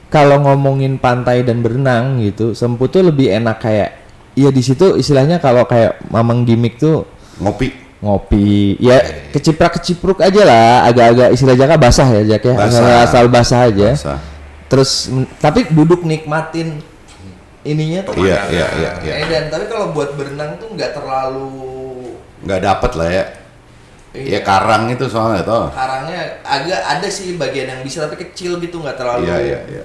Speaker 3: kalau ngomongin pantai dan berenang gitu, Sempu tuh lebih enak kayak, iya di situ istilahnya kalau kayak mamang gimmick tuh ngopi, ya keciprak-kecipruk aja lah, agak-agak istilah Jaka basah ya Jack ya, asal basah aja.
Speaker 1: Basah.
Speaker 3: Terus tapi duduk nikmatin ininya tuh.
Speaker 1: Iya.
Speaker 3: Dan tapi kalau buat berenang tuh nggak terlalu
Speaker 1: Nggak dapet lah ya. Ya karang itu soalnya toh.
Speaker 3: karangnya agak ada sih bagian yang bisa tapi kecil gitu nggak terlalu.
Speaker 1: Iya.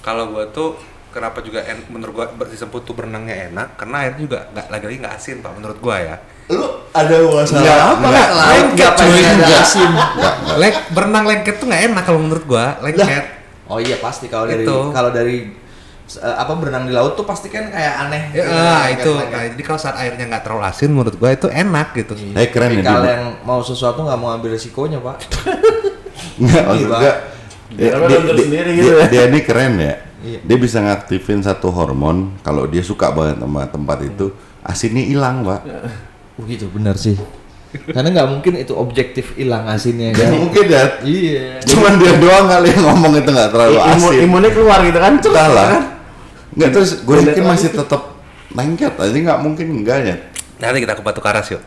Speaker 2: Kalau gua tuh kenapa juga menurut gua disebut tuh berenangnya enak karena airnya juga lagi-lagi nggak asin Pak menurut gua ya.
Speaker 3: Lu ada masalah
Speaker 1: Nggak,
Speaker 3: apa
Speaker 1: nggak.
Speaker 3: nggak
Speaker 2: Lengket,
Speaker 3: pengen
Speaker 2: cuy.
Speaker 3: ada
Speaker 1: Nggak.
Speaker 3: asin?
Speaker 2: Berenang lengket tuh nggak enak kalau menurut gua, lengket.
Speaker 3: Oh iya pasti kalau dari
Speaker 2: Itu.
Speaker 3: apa berenang di laut tuh pasti kan kayak aneh.
Speaker 2: Ya,
Speaker 3: gitu,
Speaker 2: itu.
Speaker 3: lengket-lengket.
Speaker 2: Nah, jadi kalau saat airnya nggak terlalu asin menurut gua itu enak gitu.
Speaker 1: Keren ya.
Speaker 3: Kalau yang mau sesuatu nggak mau ambil resikonya pak.
Speaker 1: Nggak, maksud gua
Speaker 4: sendiri gitu ya.
Speaker 1: dia ini keren ya.
Speaker 3: Iya.
Speaker 1: Dia bisa ngaktifin satu hormon kalau dia suka banget sama tempat itu, asinnya hilang, Pak.
Speaker 3: Gitu benar sih. Karena nggak mungkin itu objektif hilang asinnya
Speaker 1: Nggak
Speaker 3: kan.
Speaker 1: mungkin ya.
Speaker 3: Iya.
Speaker 1: Cuman dia doang kali yang ngomong itu nggak terlalu asin.
Speaker 4: Imunnya keluar gitu kan.
Speaker 1: Entah lah.
Speaker 4: Kan?
Speaker 1: Nggak, terus gue
Speaker 4: Bener
Speaker 1: yakin
Speaker 4: lagi.
Speaker 1: masih tetap lengket aja, nggak mungkin enggaknya.
Speaker 2: Nanti kita ke Batu Karas yuk.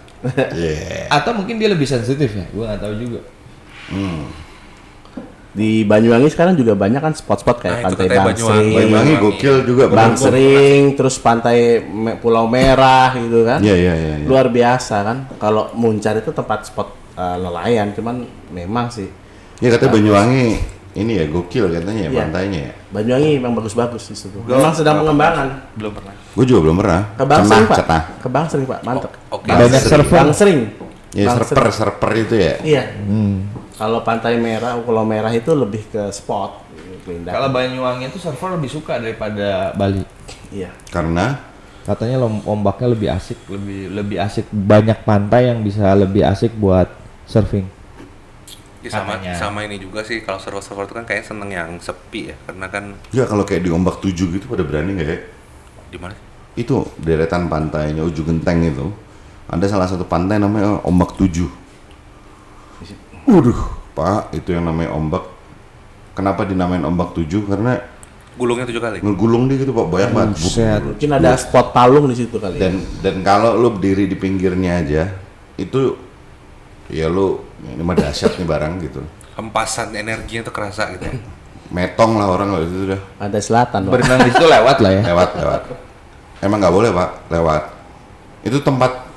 Speaker 1: Iya.
Speaker 3: Atau mungkin dia lebih sensitif ya. Gua nggak tahu juga.
Speaker 4: Di Banyuwangi sekarang juga banyak kan spot-spot kayak
Speaker 2: Nah, itu
Speaker 4: pantai
Speaker 2: katanya
Speaker 4: Bangsering,
Speaker 1: Banyuwangi gokil juga,
Speaker 4: Bangsering, terus pantai Pulau Merah gitu kan.
Speaker 1: Iya.
Speaker 4: Luar biasa kan. Kalau Muncar itu tempat spot nelayan, cuman memang sih
Speaker 1: Ya katanya Banyuwangi ini ya gokil katanya ya
Speaker 4: Iya.
Speaker 1: pantainya ya.
Speaker 4: Banyuwangi memang bagus-bagus di situ. Memang sedang pengembangan.
Speaker 2: Belum pernah.
Speaker 1: Gue juga belum pernah.
Speaker 4: Ke Bangsering, Pak.
Speaker 1: Cenah.
Speaker 4: Ke Bangsering, Pak. Mantap.
Speaker 2: Oke.
Speaker 3: Banyak server.
Speaker 4: Bangsering.
Speaker 1: Ya
Speaker 4: Bangsering.
Speaker 1: serper itu ya.
Speaker 4: Iya. Kalau pantai merah, Pulau Merah itu lebih ke spot. Kelindahan.
Speaker 3: Kalau Banyuwangi itu server lebih suka daripada Bali.
Speaker 4: Iya.
Speaker 1: Karena
Speaker 3: Katanya ombaknya lebih asik, lebih asik, banyak pantai yang bisa lebih asik buat surfing.
Speaker 2: Ya,
Speaker 3: Katanya.
Speaker 2: sama ini juga sih kalau server-server itu kan kayak seneng yang sepi ya karena kan
Speaker 1: ya kalau kayak di ombak 7 gitu pada berani nggak ya?
Speaker 2: di mana?
Speaker 1: Itu deretan pantainya Ujung Genteng itu. Ada salah satu pantai namanya Ombak 7. Waduh, Pak, itu yang namanya ombak. Kenapa dinamain Ombak 7? Karena
Speaker 2: Gulungnya 7 kali.
Speaker 1: ngegulung dia gitu, Pak, banyak banget.
Speaker 3: Buset.
Speaker 4: Mungkin ada spot palung di situ kali.
Speaker 1: Dan kalau lu berdiri di pinggirnya aja, itu ya lu ini mah dahsyat nih barang gitu.
Speaker 2: Hempasan energinya tuh kerasa gitu.
Speaker 1: Metong lah orang kalau itu udah
Speaker 4: Ada selatan, Pak.
Speaker 3: Berenang di situ lewat lah ya.
Speaker 1: lewat. Emang nggak boleh, Pak, lewat. Itu tempat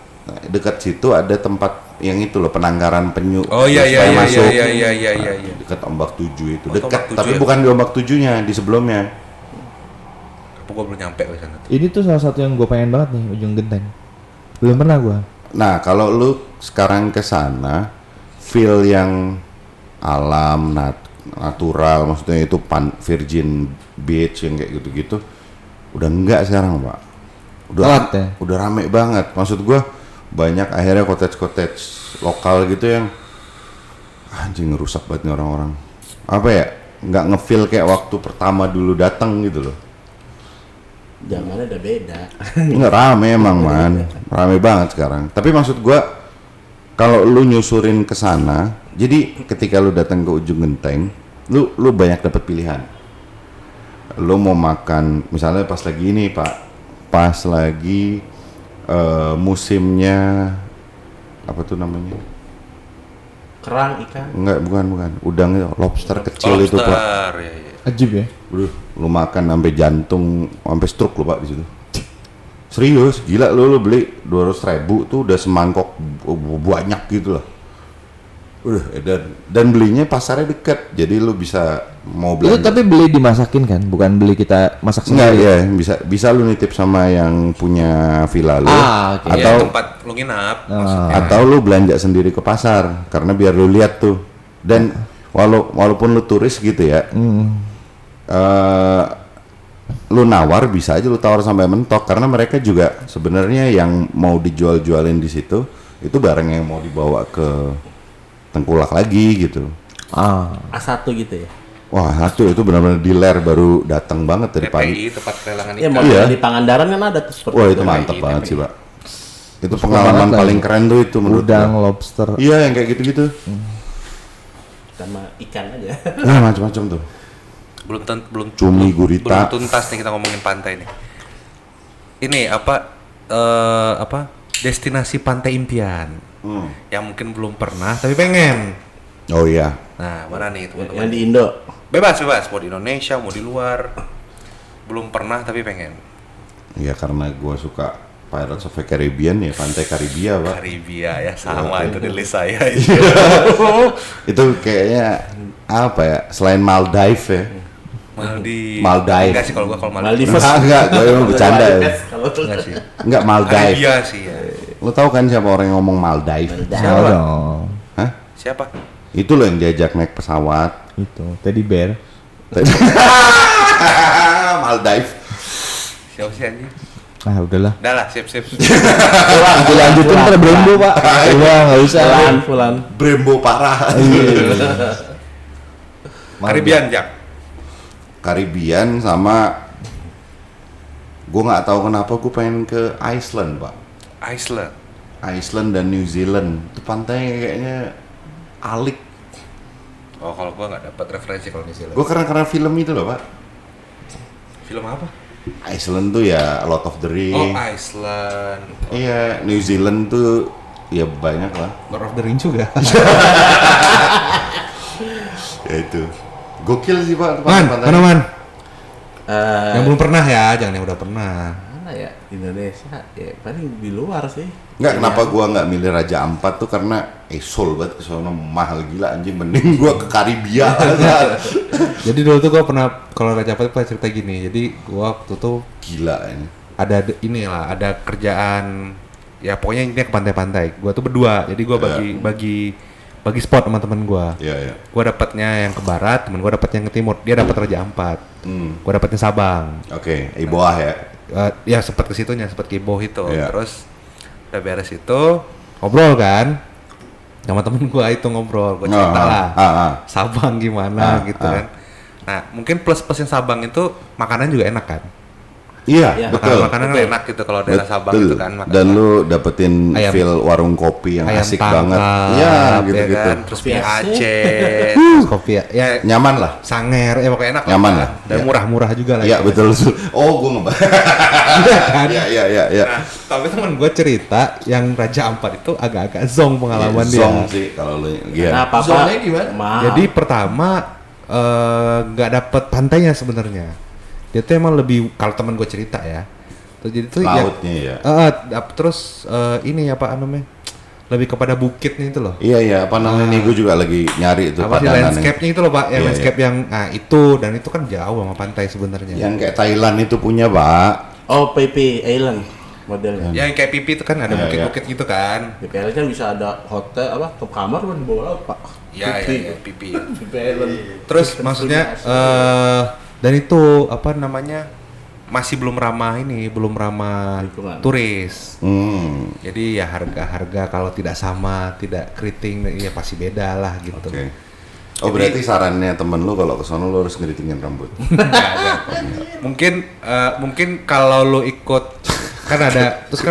Speaker 1: dekat situ ada tempat yang itu loh penangkaran penyu.
Speaker 2: Oh iya
Speaker 1: supaya masuk.
Speaker 2: iya.
Speaker 1: Dekat Ombak 7 itu.
Speaker 2: Oh,
Speaker 1: Dekat,
Speaker 2: Ombak 7
Speaker 1: tapi
Speaker 2: ya?
Speaker 1: bukan di Ombak 7-nya, di sebelumnya.
Speaker 2: Apa gua belum nyampe ke sana.
Speaker 3: Ini tuh salah satu yang gue pengen banget nih, Ujung Genteng. Belum pernah gue.
Speaker 1: Nah, kalau lu sekarang ke sana, feel yang alam natural, maksudnya itu virgin beach yang kayak gitu-gitu, udah enggak sekarang, Pak.
Speaker 3: Telat ya?
Speaker 1: Udah rame banget. Maksud gua banyak akhirnya cottage lokal gitu yang anjing ngerusak banget nih orang-orang. Apa ya? Nggak ngefeel kayak waktu pertama dulu datang gitu loh.
Speaker 4: Zamannya udah beda.
Speaker 1: Nggak rame emang man, rame banget sekarang. Tapi maksud gua kalau lu nyusurin ke sana, jadi ketika lu datang ke ujung genteng, lu banyak dapat pilihan. Lu mau makan, misalnya pas lagi ini Pak, pas lagi musimnya apa tuh namanya?
Speaker 4: Kerang ikan.
Speaker 1: Enggak, bukan. Udang lobster kecil itu Pak.
Speaker 2: Lobster, ya.
Speaker 3: Ajib ya.
Speaker 1: Aduh, lu makan sampai jantung, sampai stroke lu Pak di situ. Serius, gila lu beli 200.000 tuh udah semangkok banyak gitu loh. Udah, dan belinya pasarnya deket, jadi lu bisa mau
Speaker 3: Itu
Speaker 1: belanja.
Speaker 3: tapi beli dimasakin kan, bukan beli kita masak
Speaker 1: Enggak,
Speaker 3: sendiri.
Speaker 1: ya bisa lu nitip sama yang punya villa lu,
Speaker 3: Oke.
Speaker 2: Ya,
Speaker 1: atau
Speaker 2: tempat lu nginap.
Speaker 3: Ah.
Speaker 2: maksudnya.
Speaker 1: atau lu belanja sendiri ke pasar, karena biar lu lihat tuh. Dan walaupun lu turis gitu ya, lu nawar bisa aja lu tawar sampai mentok, karena mereka juga sebenarnya yang mau dijual-jualin di situ itu barang yang mau dibawa ke Tengkulak lagi gitu.
Speaker 4: A1 gitu ya.
Speaker 1: Wah, satu itu benar-benar dealer baru datang banget dari pagi.
Speaker 2: PPI, tempat pelelangan
Speaker 4: Ya
Speaker 2: ikan.
Speaker 4: model
Speaker 1: Iya.
Speaker 4: di Pangandaran kan ada tuh seperti
Speaker 1: Wah,
Speaker 4: itu.
Speaker 1: itu mantep
Speaker 2: PPI,
Speaker 1: banget
Speaker 2: tapi-
Speaker 1: sih, Pak. Itu pengalaman
Speaker 3: banget
Speaker 1: paling
Speaker 3: lagi.
Speaker 1: keren tuh itu menurut
Speaker 3: Udang,
Speaker 1: gua.
Speaker 3: lobster.
Speaker 1: Iya, yang kayak gitu-gitu.
Speaker 4: Sama ikan aja.
Speaker 1: Nah, macam-macam tuh.
Speaker 2: belum
Speaker 1: Cumi,
Speaker 2: belum-
Speaker 1: gurita.
Speaker 2: belum tuntas nih kita ngomongin pantai nih. Ini apa destinasi pantai impian yang mungkin belum pernah tapi pengen.
Speaker 1: Oh iya.
Speaker 2: Nah, mana nih
Speaker 4: Yang
Speaker 2: teman-teman?
Speaker 4: di Indo.
Speaker 2: Bebas, mau di Indonesia, mau di luar. Belum pernah tapi pengen.
Speaker 1: Iya, karena gua suka Pirates of the Caribbean ya, pantai Karibia, Pak.
Speaker 2: Karibia ya sama itu di list saya.
Speaker 1: Itu kayaknya apa ya? Selain Maldives ya. Maldives.
Speaker 2: Enggak sih kalau Maldives.
Speaker 4: Maldives.
Speaker 1: Enggak, gue emang bercanda ya.
Speaker 4: Kalau
Speaker 2: Enggak sih.
Speaker 1: Enggak, Maldives.
Speaker 2: Karibia sih ya.
Speaker 1: Lu tahu kan siapa orang yang ngomong Maldives?
Speaker 3: Tahu dong.
Speaker 1: Hah?
Speaker 2: Siapa?
Speaker 1: Itu loh yang diajak naik pesawat.
Speaker 3: Itu teddy bear.
Speaker 1: Maldives.
Speaker 2: Siapa sih anjing?
Speaker 3: Ah udahlah.
Speaker 2: Udah lah, sip.
Speaker 3: Dilanjutin pada Brembo pak. Iya nggak usah.
Speaker 4: Fulan.
Speaker 1: Brembo parah.
Speaker 2: Karibian, Jak.
Speaker 1: Karibian sama gue nggak tahu kenapa gue pengen ke Iceland, Pak. Iceland dan New Zealand. Itu pantainya kayaknya alik.
Speaker 2: Oh, kalau gua nggak dapat referensi kalau di sini.
Speaker 1: Gue karena film itu loh, Pak.
Speaker 2: Film apa?
Speaker 1: Iceland tuh ya Lord of the
Speaker 2: Oh,
Speaker 1: Ring.
Speaker 2: Iceland.
Speaker 1: Iya, New Zealand tuh ya banyak lah.
Speaker 3: Lord of the Ring juga.
Speaker 1: Ya itu. Gokil sih, Pak.
Speaker 3: Man,
Speaker 1: pantai.
Speaker 3: mana man?
Speaker 4: Eh,
Speaker 3: Yang belum pernah ya, jangan yang udah pernah.
Speaker 4: mana ya? Indonesia ya paling di luar sih.
Speaker 1: Enggak, kenapa gua nggak milih Raja Ampat tuh karena Seoul banget, ke sono mahal gila anjing, mending gua ke Karibia.
Speaker 3: Jadi dulu tuh gua pernah, kalau Raja Ampat pernah cerita gini. Jadi gua waktu tuh
Speaker 1: Gila ini.
Speaker 3: ada kerjaan ya pokoknya intinya ke pantai-pantai. Gua tuh berdua. Jadi gua bagi spot sama temen gua.
Speaker 1: Iya, iya.
Speaker 3: Gua dapatnya yang ke barat, temen gua dapatnya yang ke timur. Dia dapat Raja Ampat. Gua dapatnya Sabang.
Speaker 1: Oke, Iboah ya.
Speaker 3: Ya sempat ke situnya, sempat ke Iboh itu.
Speaker 1: Iya.
Speaker 3: Terus udah beres itu ngobrol kan. Sama temen gua itu ngobrol, gua cerita lah. Sabang gimana gitu kan. Nah, mungkin plus-plusnya Sabang itu makanan juga enak kan.
Speaker 1: Iya,
Speaker 4: Iya.
Speaker 1: betul.
Speaker 3: Makanan kan enak gitu kalau daerah Sabang
Speaker 1: Betul.
Speaker 3: itu kan.
Speaker 1: Dan lu dapetin
Speaker 3: Ayam-
Speaker 1: feel warung kopi yang
Speaker 3: ayam
Speaker 1: asik
Speaker 3: tangkap,
Speaker 1: banget. Iya, gitu-gitu.
Speaker 3: kan? Terus mie
Speaker 4: Biasa.
Speaker 3: Aceh, terus kopi ya
Speaker 1: Nyaman lah.
Speaker 3: Sanger, ya pokoknya enak
Speaker 1: Nyaman
Speaker 3: kan.
Speaker 1: lah,
Speaker 3: Dan
Speaker 1: iya.
Speaker 3: murah-murah juga lah.
Speaker 1: Iya,
Speaker 3: itu.
Speaker 1: betul. Oh, gua ngebahas.
Speaker 3: kan?
Speaker 1: Iya.
Speaker 3: Nah, tapi teman gue cerita yang Raja Ampat itu agak-agak zong pengalaman dia.
Speaker 1: Zong sih kalau lu. Iya.
Speaker 4: Nah, apa-apa.
Speaker 3: Zonanya gimana?
Speaker 4: Mahal.
Speaker 3: Jadi pertama nggak dapet pantainya sebenarnya. Dia tuh emang lebih, kalau teman gue cerita ya. Jadi tuh
Speaker 1: Lautnya ya.
Speaker 3: terus ini apa namanya? Lebih kepada bukitnya itu loh.
Speaker 1: Iya, apa namanya nih, gue juga lagi nyari itu
Speaker 3: Apa sih
Speaker 1: padanannya.
Speaker 3: landscape-nya itu loh Pak, yang
Speaker 1: Iya,
Speaker 3: landscape yang itu, dan itu kan jauh sama pantai sebenarnya.
Speaker 1: Yang kayak Thailand itu punya, Pak.
Speaker 4: Oh, PP Island modelnya.
Speaker 3: Yang kayak pipi itu kan ada
Speaker 1: Iya,
Speaker 3: bukit-bukit gitu kan.
Speaker 4: PP Island kan bisa ada hotel apa, top kamar kan di bawah laut, Pak.
Speaker 2: Iya, pipi.
Speaker 4: PP Island.
Speaker 3: Terus maksudnya dan itu apa namanya? Masih belum ramah
Speaker 4: Lingkungan.
Speaker 3: turis.
Speaker 1: Jadi
Speaker 3: Jadi ya harga-harga kalau tidak sama, tidak keriting, ya pasti beda lah gitu.
Speaker 1: oke. Oh berarti sarannya temen lu kalau ke sono lu harus ngeritingin rambut.
Speaker 2: Mungkin kalau lo ikut kan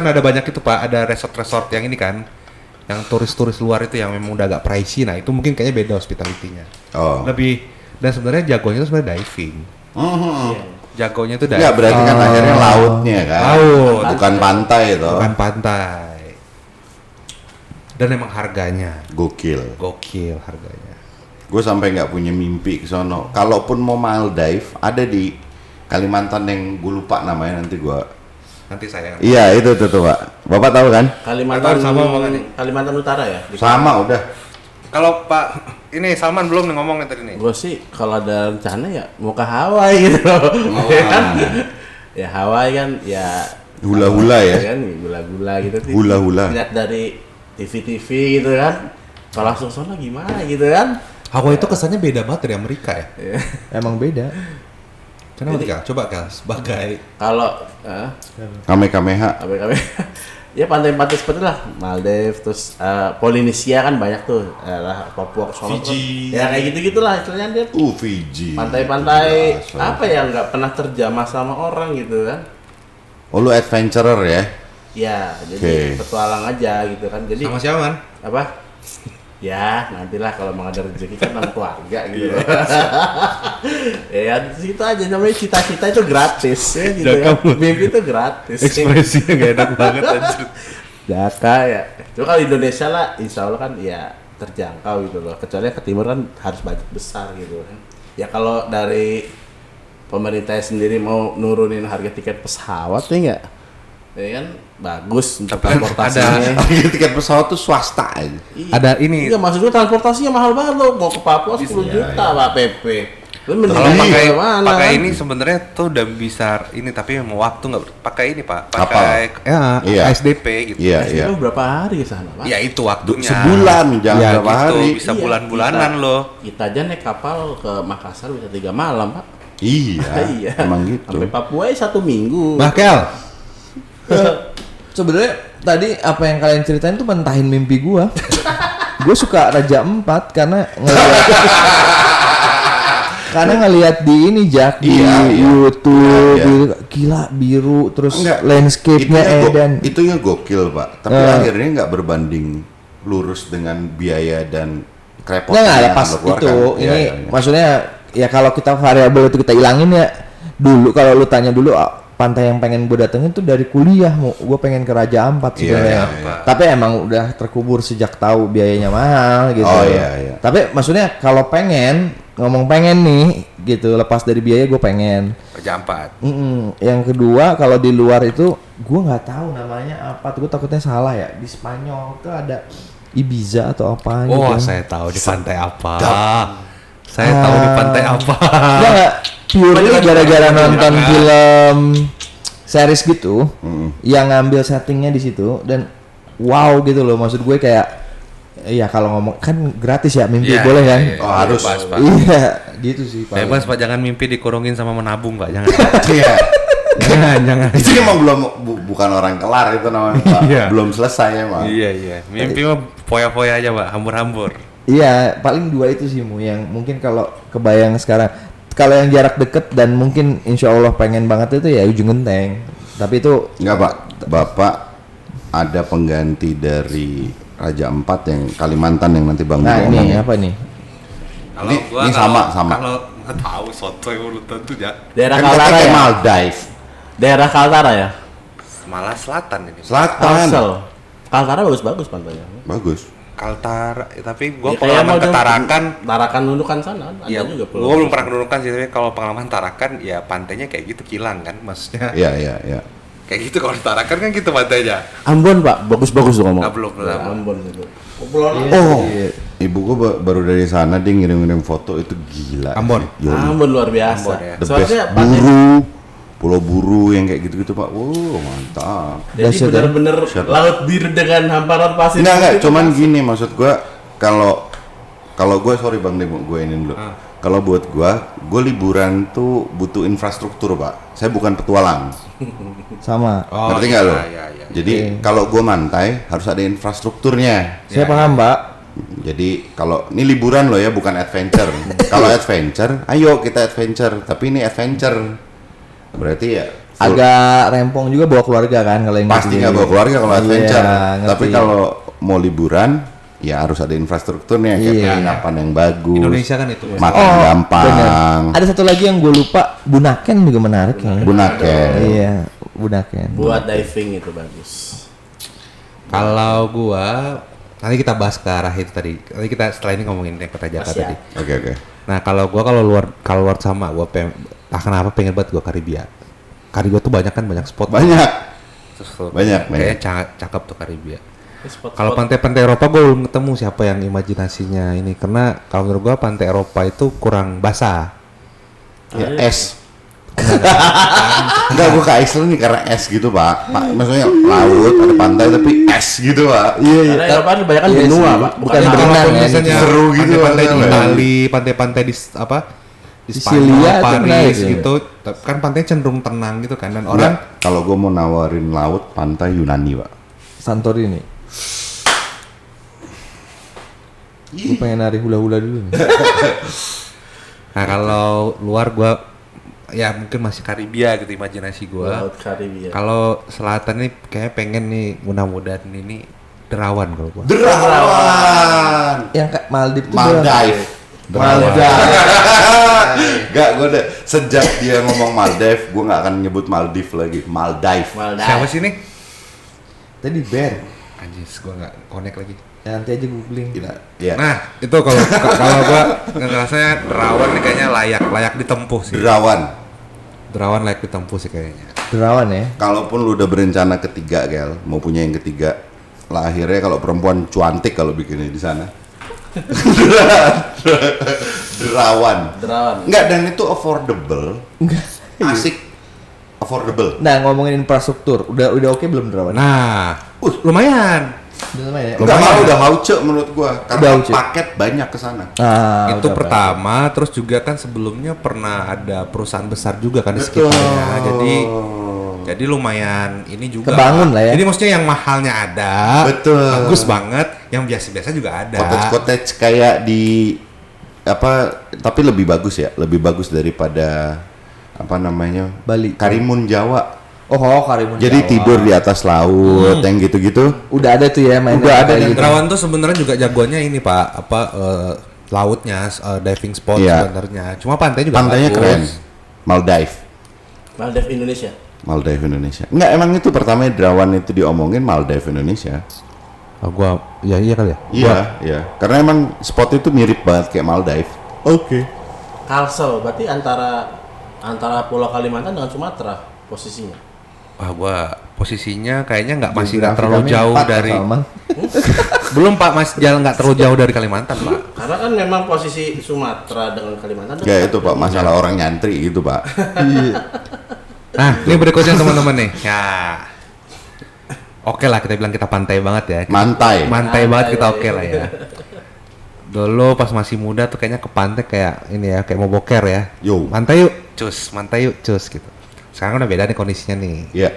Speaker 2: ada banyak itu Pak, ada resort yang ini kan, yang turis-turis luar itu yang memang udah agak pricey. Nah itu mungkin kayaknya beda hospitality-nya.
Speaker 1: Oh.
Speaker 2: Lebih, dan sebenarnya jagonya itu sebenarnya diving. Jagonya itu diving.
Speaker 1: Enggak berarti kan akhirnya lautnya kan.
Speaker 2: Laut.
Speaker 1: Bukan pantai itu.
Speaker 2: Bukan pantai. Dan emang harganya
Speaker 1: Gokil.
Speaker 2: harganya.
Speaker 1: Gue sampai nggak punya mimpi ke sono. Kalaupun mau Maldive ada di Kalimantan yang gue lupa namanya nanti gue.
Speaker 2: Nanti saya.
Speaker 1: Iya itu tuh Pak. Bapak tahu kan?
Speaker 4: Kalimantan
Speaker 2: Sama omongannya.
Speaker 4: Kalimantan Utara ya?
Speaker 1: Sama udah.
Speaker 2: Kalau Pak ini Salman belum nih ngomongin tadi nih.
Speaker 4: Gue sih kalau ada rencana ya mau ke Hawaii gitu loh. Ya kan? Ya Hawaii kan ya
Speaker 1: Hula-hula ya?
Speaker 4: kan hula-hula gitu.
Speaker 1: Hula-hula.
Speaker 4: Lihat dari TV gitu kan. Kalau langsung sana gimana gitu kan?
Speaker 2: Hawaii itu kesannya beda banget dari Amerika ya.
Speaker 3: Emang beda.
Speaker 2: Kenapa Kak? Coba Kak sebagai
Speaker 4: Kalau
Speaker 1: Kamehameha.
Speaker 4: ya pantai-pantai seperti lah Maldives terus Polinesia kan banyak tuh Papua Sono
Speaker 2: Fiji.
Speaker 4: ya kayak gitu-gitulah istilahnya dia
Speaker 1: Fiji.
Speaker 4: pantai-pantai
Speaker 1: Gila,
Speaker 4: apa yang nggak pernah terjamah sama orang gitu kan
Speaker 1: Oh lu adventurer ya?
Speaker 4: ya jadi
Speaker 1: Oke.
Speaker 4: petualang aja gitu kan jadi
Speaker 2: sama siapa man?
Speaker 4: apa ya nantilah kalau mau ada rezeki kan sama keluarga gitu ya situ aja namanya cita-cita itu gratis ya gitu ya mimpi itu gratis
Speaker 2: Ekspresinya gak enak banget anjir.
Speaker 4: Jaka ya. Cuma kalau Indonesia lah, insya Allah kan ya terjangkau gitu loh. Kecuali ke timur kan harus budget besar gitu kan. Ya kalau dari pemerintah sendiri mau nurunin harga tiket pesawat ya enggak? Ya kan bagus untuk
Speaker 2: Tapi kan
Speaker 4: transportasinya.
Speaker 1: Harga tiket pesawat tuh swasta aja.
Speaker 4: Iya.
Speaker 2: Ada ini.
Speaker 4: Iya maksud gue transportasinya mahal banget loh. Mau ke Papua 10 juta Pak PP. Lu mending
Speaker 2: Kalau pakai
Speaker 4: mana?
Speaker 2: pakai ini sebenarnya tuh udah bisa ini tapi mau waktu nggak pakai ini Pak.
Speaker 1: Apa?
Speaker 2: Pakai
Speaker 1: Iya.
Speaker 2: ASDP gitu.
Speaker 1: Iya,
Speaker 4: Nah,
Speaker 1: iya.
Speaker 4: lu berapa hari ke sana, Pak?
Speaker 2: Ya itu waktunya.
Speaker 1: Sebulan, jangan
Speaker 2: ya,
Speaker 1: berapa
Speaker 2: gitu.
Speaker 1: hari.
Speaker 2: Bisa
Speaker 4: Iya,
Speaker 2: bulan-bulanan
Speaker 4: kita-
Speaker 2: loh.
Speaker 4: Kita aja naik kapal ke Makassar bisa 3 malam, Pak.
Speaker 1: Iya, emang gitu.
Speaker 4: Sampai Papua ya 1 minggu.
Speaker 2: Bahkel.
Speaker 3: Sebenarnya tadi apa yang kalian ceritain tuh mentahin mimpi gua. Gue suka Raja 4 karena ngelihat di ini Jak di
Speaker 1: Iya, iya.
Speaker 3: YouTube
Speaker 1: Iya.
Speaker 3: gitu. Gila biru terus
Speaker 1: Enggak,
Speaker 3: landscape-nya edan.
Speaker 1: itunya gokil Pak, tapi akhirnya nggak berbanding lurus dengan biaya dan kerepotan
Speaker 3: Nggak
Speaker 1: yang
Speaker 3: pas
Speaker 1: Anda keluarkan.
Speaker 3: itu.
Speaker 1: Iya,
Speaker 3: Ini
Speaker 1: iya, iya.
Speaker 3: maksudnya ya kalau kita variabel itu kita ilangin ya. Dulu kalau lu tanya dulu pantai yang pengen gue datengin tuh dari kuliah, gue pengen ke Raja Ampat sebenarnya.
Speaker 1: Iya, iya.
Speaker 3: Tapi emang udah terkubur sejak tahu biayanya mahal gitu.
Speaker 1: Oh, iya, iya.
Speaker 3: Tapi maksudnya kalau pengen ngomong pengen nih gitu lepas dari biaya gue pengen.
Speaker 2: Raja 4.
Speaker 3: Yang kedua kalau di luar itu gue nggak tahu namanya apa, gue takutnya salah ya. Di Spanyol tuh ada Ibiza atau apa gitu.
Speaker 2: Oh, saya tahu di pantai apa. Saya tahu di pantai apa.
Speaker 3: Enggak, purely gara-gara nonton film series gitu yang ngambil settingnya di situ dan wow gitu loh, maksud gue kayak iya kalau ngomong kan gratis ya mimpi
Speaker 2: Iya,
Speaker 3: boleh kan
Speaker 2: iya, iya.
Speaker 1: Oh, harus.
Speaker 2: Pas, Pak.
Speaker 3: iya gitu sih paling.
Speaker 2: Bebas Pak, jangan mimpi dikurungin sama menabung Pak, jangan.
Speaker 1: Iya.
Speaker 2: jangan.
Speaker 1: Itu emang belum bukan orang kelar itu namanya Pak.
Speaker 2: Iya.
Speaker 1: Belum selesai emang.
Speaker 2: Iya. Mimpi mah foya-foya aja Pak, hambur-hambur.
Speaker 3: Iya paling dua itu sih Mu yang mungkin kalau kebayang sekarang. Kalau yang jarak deket dan mungkin insya Allah pengen banget itu ya Ujung Genteng, tapi itu
Speaker 1: Enggak Pak, Bapak ada pengganti dari Raja Ampat yang Kalimantan yang nanti Bang
Speaker 3: nah
Speaker 1: Bimo
Speaker 3: ini
Speaker 1: omongin.
Speaker 3: apa nih
Speaker 1: Ini sama.
Speaker 2: Kalau nggak tahu soto yang urutan tuh ya.
Speaker 4: Daerah
Speaker 1: Kan
Speaker 4: Kaltara
Speaker 1: kayak
Speaker 4: ya?
Speaker 1: Maldive.
Speaker 4: Daerah Kaltara ya?
Speaker 2: Malah selatan ini.
Speaker 1: Selatan.
Speaker 4: Kalsel. Kaltara bagus-bagus pantainya.
Speaker 1: Bagus.
Speaker 2: Kaltara, tapi gua
Speaker 4: Ya, kayak
Speaker 2: pengalaman
Speaker 4: mau
Speaker 2: ke Tarakan.
Speaker 4: Tarakan Nunukan sana ada
Speaker 2: Iya,
Speaker 4: juga
Speaker 2: gua belum pernah kedudukan sih, tapi kalau pengalaman Tarakan ya pantainya kayak gitu Kilang kan, maksudnya.
Speaker 1: Iya, iya, iya.
Speaker 2: Kayak gitu kalau di Tarakan kan gitu pantainya.
Speaker 4: Ambon Pak, bagus-bagus tuh ngomong.
Speaker 2: Nggak, belum.
Speaker 4: Ambon itu. Pulau
Speaker 1: Oh, ibu gua baru dari sana dia ngirim-ngirim foto itu gila.
Speaker 2: Ambon.
Speaker 1: sih. Yoi.
Speaker 4: Ambon luar biasa.
Speaker 2: Ambon, ya.
Speaker 1: The best
Speaker 4: Soalnya pantai
Speaker 1: buru, pulau buru yang kayak gitu-gitu Pak. Wow, mantap.
Speaker 4: jadi
Speaker 3: Dahsyat, ya.
Speaker 4: benar-benar
Speaker 1: Dahsyat.
Speaker 4: laut biru dengan hamparan pasir.
Speaker 1: Enggak,
Speaker 4: itu
Speaker 1: cuman
Speaker 4: kan.
Speaker 1: gini maksud gua kalau gue sorry Bang Demo, gue ini dulu. Kalau buat gue liburan tuh butuh infrastruktur Pak. Saya bukan petualang.
Speaker 3: sama
Speaker 2: Oh,
Speaker 1: Ngerti nggak lo?
Speaker 2: iya.
Speaker 1: Jadi kalau gue mantai harus ada infrastrukturnya.
Speaker 3: saya paham Pak
Speaker 1: Jadi kalau ini liburan loh ya, bukan adventure. Kalau adventure, ayo kita adventure. Tapi ini adventure, berarti ya full.
Speaker 3: Agak rempong juga bawa keluarga kan kalau yang
Speaker 1: Pasti
Speaker 3: gitu.
Speaker 1: nggak bawa keluarga kalau adventure.
Speaker 3: Iya, ngerti.
Speaker 1: Tapi kalau mau liburan, ya harus ada infrastrukturnya kayak
Speaker 3: Iya.
Speaker 1: penginapan yang bagus.
Speaker 2: Indonesia kan itu.
Speaker 1: Makan gampang.
Speaker 3: bener. Ada satu lagi yang gue lupa, Bunaken juga menarik ya.
Speaker 1: Bunaken.
Speaker 3: Iya, Bunaken.
Speaker 4: Buat diving itu bagus.
Speaker 2: Kalau gua nanti kita bahas ke arah itu tadi. Nanti kita setelah ini ngomongin yang kota Jakarta
Speaker 4: Siap.
Speaker 2: tadi.
Speaker 1: Oke.
Speaker 2: Nah, kalau gua kalau luar sama gua kenapa pengen banget gua Karibia. Karibia tuh banyak spot.
Speaker 1: Banyak.
Speaker 2: Terus
Speaker 1: Banyak.
Speaker 2: Kayaknya cakep tuh Karibia.
Speaker 4: Spot-spot.
Speaker 2: Kalau pantai-pantai Eropa gue belum ketemu siapa yang imajinasinya ini, karena kalau menurut gue pantai Eropa itu kurang basah.
Speaker 1: Ya es. Enggak, gue ke Iceland nih karena es gitu pak. Maksudnya laut, ada pantai tapi es gitu pak.
Speaker 4: Karena Eropa kebanyakan
Speaker 3: Iya
Speaker 4: benua,
Speaker 3: sih.
Speaker 4: Pak.
Speaker 3: Bukan
Speaker 2: Ya,
Speaker 3: berenang
Speaker 2: kalaupun
Speaker 3: ya,
Speaker 2: misalnya
Speaker 1: seru gitu,
Speaker 2: pantai-pantai di
Speaker 1: makanya.
Speaker 2: Itali, pantai-pantai di apa? Di
Speaker 3: Sicilia
Speaker 2: Spanyol,
Speaker 3: tuh menarik
Speaker 2: Paris
Speaker 3: ya.
Speaker 2: gitu, kan pantainya cenderung tenang gitu kan, dan
Speaker 1: Orang
Speaker 2: orang
Speaker 1: kalau gue mau nawarin laut, pantai Yunani pak.
Speaker 3: Santorini. Gue pengen nari hula-hula dulu nih.
Speaker 2: nah kalau luar gue ya mungkin masih Karibia gitu imajinasi gue.
Speaker 4: Laut Karibia.
Speaker 2: Kalau selatan nih kayak pengen nih mudah-mudahan ini Derawan kalau gue.
Speaker 1: Derawan.
Speaker 3: Yang kayak Maldives tuh
Speaker 1: Maldives. Gak, gue udah sejak dia ngomong Maldives, gue nggak akan nyebut Maldives lagi. Maldives.
Speaker 2: Siapa sih nih?
Speaker 3: Tadi Bear.
Speaker 2: Anjis, gue nggak connect lagi.
Speaker 3: Ya, nanti aja googling.
Speaker 1: Ya.
Speaker 2: Nah, itu kalau gua ngerasanya Derawan nih kayaknya layak ditempuh sih.
Speaker 1: Derawan.
Speaker 2: Derawan layak ditempuh sih kayaknya.
Speaker 3: Derawan ya.
Speaker 1: Kalaupun lu udah berencana ketiga, Gel, mau punya yang ketiga, lah akhirnya kalau perempuan cuantik kalau bikinnya di sana. Derawan. Enggak, dan itu affordable. Asik. Affordable.
Speaker 3: Nah, ngomongin infrastruktur, udah oke belum Derawan?
Speaker 2: Nah, lumayan.
Speaker 3: Udah lumayan ya?
Speaker 1: Udah mau cek menurut gua karena
Speaker 3: Udah mau, Cek.
Speaker 1: paket banyak ke sana.
Speaker 3: Ah,
Speaker 2: Itu
Speaker 3: udah,
Speaker 2: pertama, terus juga kan sebelumnya pernah ada perusahaan besar juga kan di
Speaker 1: Betul.
Speaker 2: sekitarnya. Jadi lumayan ini juga.
Speaker 3: Kebangun lah ya.
Speaker 2: Jadi maksudnya yang mahalnya ada.
Speaker 1: Betul.
Speaker 2: Bagus banget, yang biasa-biasa juga ada.
Speaker 1: Cottage kayak di apa, tapi lebih bagus ya, lebih bagus daripada apa namanya?
Speaker 3: Bali.
Speaker 1: Karimun Jawa.
Speaker 3: Oh, Karimun
Speaker 1: Jadi
Speaker 3: Jawa.
Speaker 1: tidur di atas laut yang gitu-gitu.
Speaker 3: Udah ada tuh ya mainnya.
Speaker 1: Udah ada
Speaker 3: kayak
Speaker 1: dan
Speaker 3: gitu.
Speaker 2: Derawan tuh sebenarnya juga jagoannya ini Pak, lautnya, diving spot
Speaker 1: Iya.
Speaker 2: sebenarnya. Cuma pantai juga
Speaker 1: Pantainya
Speaker 2: bagus.
Speaker 1: keren. Maldives.
Speaker 4: Maldives Indonesia.
Speaker 1: Maldives Indonesia. Enggak, emang itu pertama Derawan itu diomongin Maldives Indonesia.
Speaker 2: Oh, iya kali ya.
Speaker 1: Iya. Karena emang spot itu mirip banget kayak Maldives.
Speaker 3: Oke.
Speaker 4: Kalsel, berarti antara Pulau Kalimantan dengan Sumatera posisinya.
Speaker 2: Wah, gua posisinya kayaknya masih nggak
Speaker 3: Geografi
Speaker 2: terlalu
Speaker 3: kami
Speaker 2: jauh
Speaker 3: 4
Speaker 2: dari.
Speaker 3: Salman.
Speaker 2: Belum Pak, Mas, jalan nggak terlalu jauh dari Kalimantan Pak.
Speaker 4: Karena kan memang posisi Sumatera dengan Kalimantan.
Speaker 1: Ya itu Pak, masalah orang nyantri gitu Pak.
Speaker 2: Nah, ini berikutnya teman-teman nih. Ya, oke lah kita bilang kita pantai banget ya.
Speaker 1: Mantai.
Speaker 2: Mantai banget kita oke lah ya. Dulu pas masih muda tuh kayaknya ke pantai kayak ini ya, kayak mau boker ya.
Speaker 1: Yo.
Speaker 2: Mantai yuk, cus gitu. Sekarang udah beda nih kondisinya nih.
Speaker 1: Iya.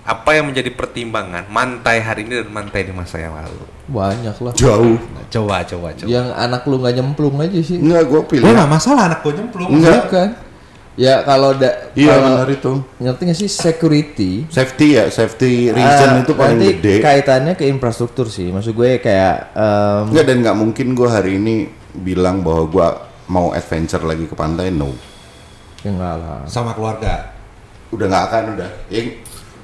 Speaker 2: Apa yang menjadi pertimbangan mantai hari ini dan mantai di masa yang lalu?
Speaker 3: Banyak lah.
Speaker 1: Jauh.
Speaker 2: Nah, coba.
Speaker 3: Yang anak lu nggak nyemplung aja sih.
Speaker 1: Enggak, gue pilih.
Speaker 2: Gua nggak masalah anak gua nyemplung.
Speaker 1: Enggak.
Speaker 3: Bukan. Ya kalau
Speaker 1: Iya
Speaker 3: kalau-
Speaker 1: benar itu.
Speaker 3: ngerti nggak sih security?
Speaker 1: Safety reason itu paling
Speaker 3: nanti
Speaker 1: gede.
Speaker 3: kaitannya ke infrastruktur sih. Maksud gue kayak
Speaker 1: Enggak, dan nggak mungkin gue hari ini bilang bahwa gue mau adventure lagi ke pantai, no.
Speaker 3: ya enggak lah.
Speaker 2: Sama keluarga.
Speaker 1: Udah nggak akan, udah. Ya,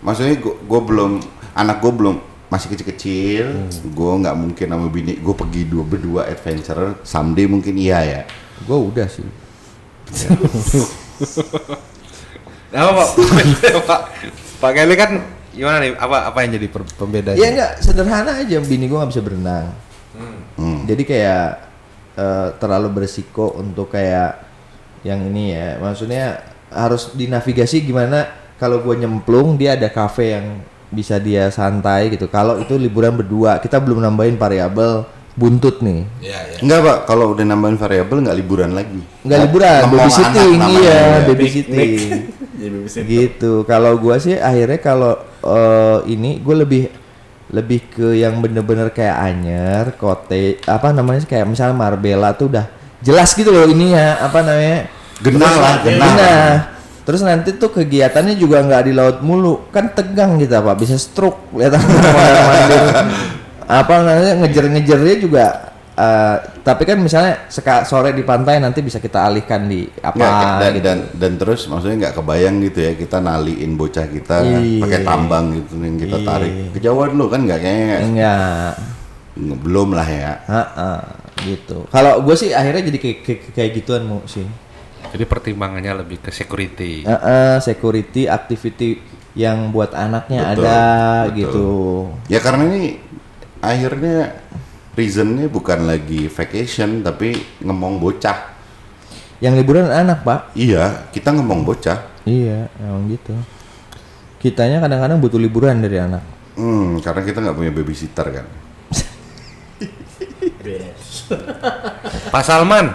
Speaker 1: maksudnya gue belum, anak gue belum, masih kecil-kecil. Gue nggak mungkin sama bini gue pergi berdua adventure. Someday mungkin iya ya.
Speaker 3: Gue udah sih.
Speaker 2: Apa Pak? Pak Kelly kan gimana nih? Apa yang jadi pembedanya?
Speaker 3: Ya enggak, sederhana aja. Bini gue nggak bisa berenang. Jadi kayak terlalu beresiko untuk kayak yang ini ya. Maksudnya harus dinavigasi gimana kalau gue nyemplung dia ada cafe yang bisa dia santai gitu. Kalau itu liburan berdua, kita belum nambahin variabel buntut nih.
Speaker 2: Iya.
Speaker 1: Enggak Pak, kalau udah nambahin variabel nggak liburan lagi.
Speaker 3: Nggak liburan,
Speaker 1: Ngomong
Speaker 3: babysitting,
Speaker 1: anak namanya,
Speaker 3: iya,
Speaker 1: ya.
Speaker 3: babysitting.
Speaker 4: Jadi bisa.
Speaker 3: Gitu. Kalau gua sih akhirnya kalau ini gue lebih lebih ke yang bener-bener kayak Anyer, Kote, apa namanya kayak misalnya Marbella tuh udah jelas gitu loh ini ya apa namanya
Speaker 1: Genah lah, genah.
Speaker 3: Terus nanti tuh kegiatannya juga nggak di laut mulu, kan tegang kita pak, bisa stroke lihat apa namanya ngejer-ngejernya juga. Tapi kan misalnya sore di pantai nanti bisa kita alihkan di apa
Speaker 1: Nggak,
Speaker 3: gitu.
Speaker 1: dan terus maksudnya nggak kebayang gitu ya kita naliin bocah kita
Speaker 3: Iya.
Speaker 1: pakai tambang gitu yang kita tarik kejauhan lu kan nggak kayaknya
Speaker 3: Enggak.
Speaker 1: belum lah ya.
Speaker 3: Gitu. Kalau gue sih akhirnya jadi kayak gituan mau sih.
Speaker 2: Jadi pertimbangannya lebih ke security.
Speaker 3: Security activity yang buat anaknya
Speaker 1: Betul,
Speaker 3: ada
Speaker 1: betul.
Speaker 3: gitu.
Speaker 1: Ya karena ini akhirnya reasonnya bukan lagi vacation tapi ngomong bocah.
Speaker 3: Yang liburan anak pak.
Speaker 1: Iya, kita ngomong bocah.
Speaker 3: Iya, emang gitu. Kitanya kadang-kadang butuh liburan dari anak.
Speaker 1: Karena kita nggak punya babysitter kan.
Speaker 4: Best.
Speaker 2: Pak Salman,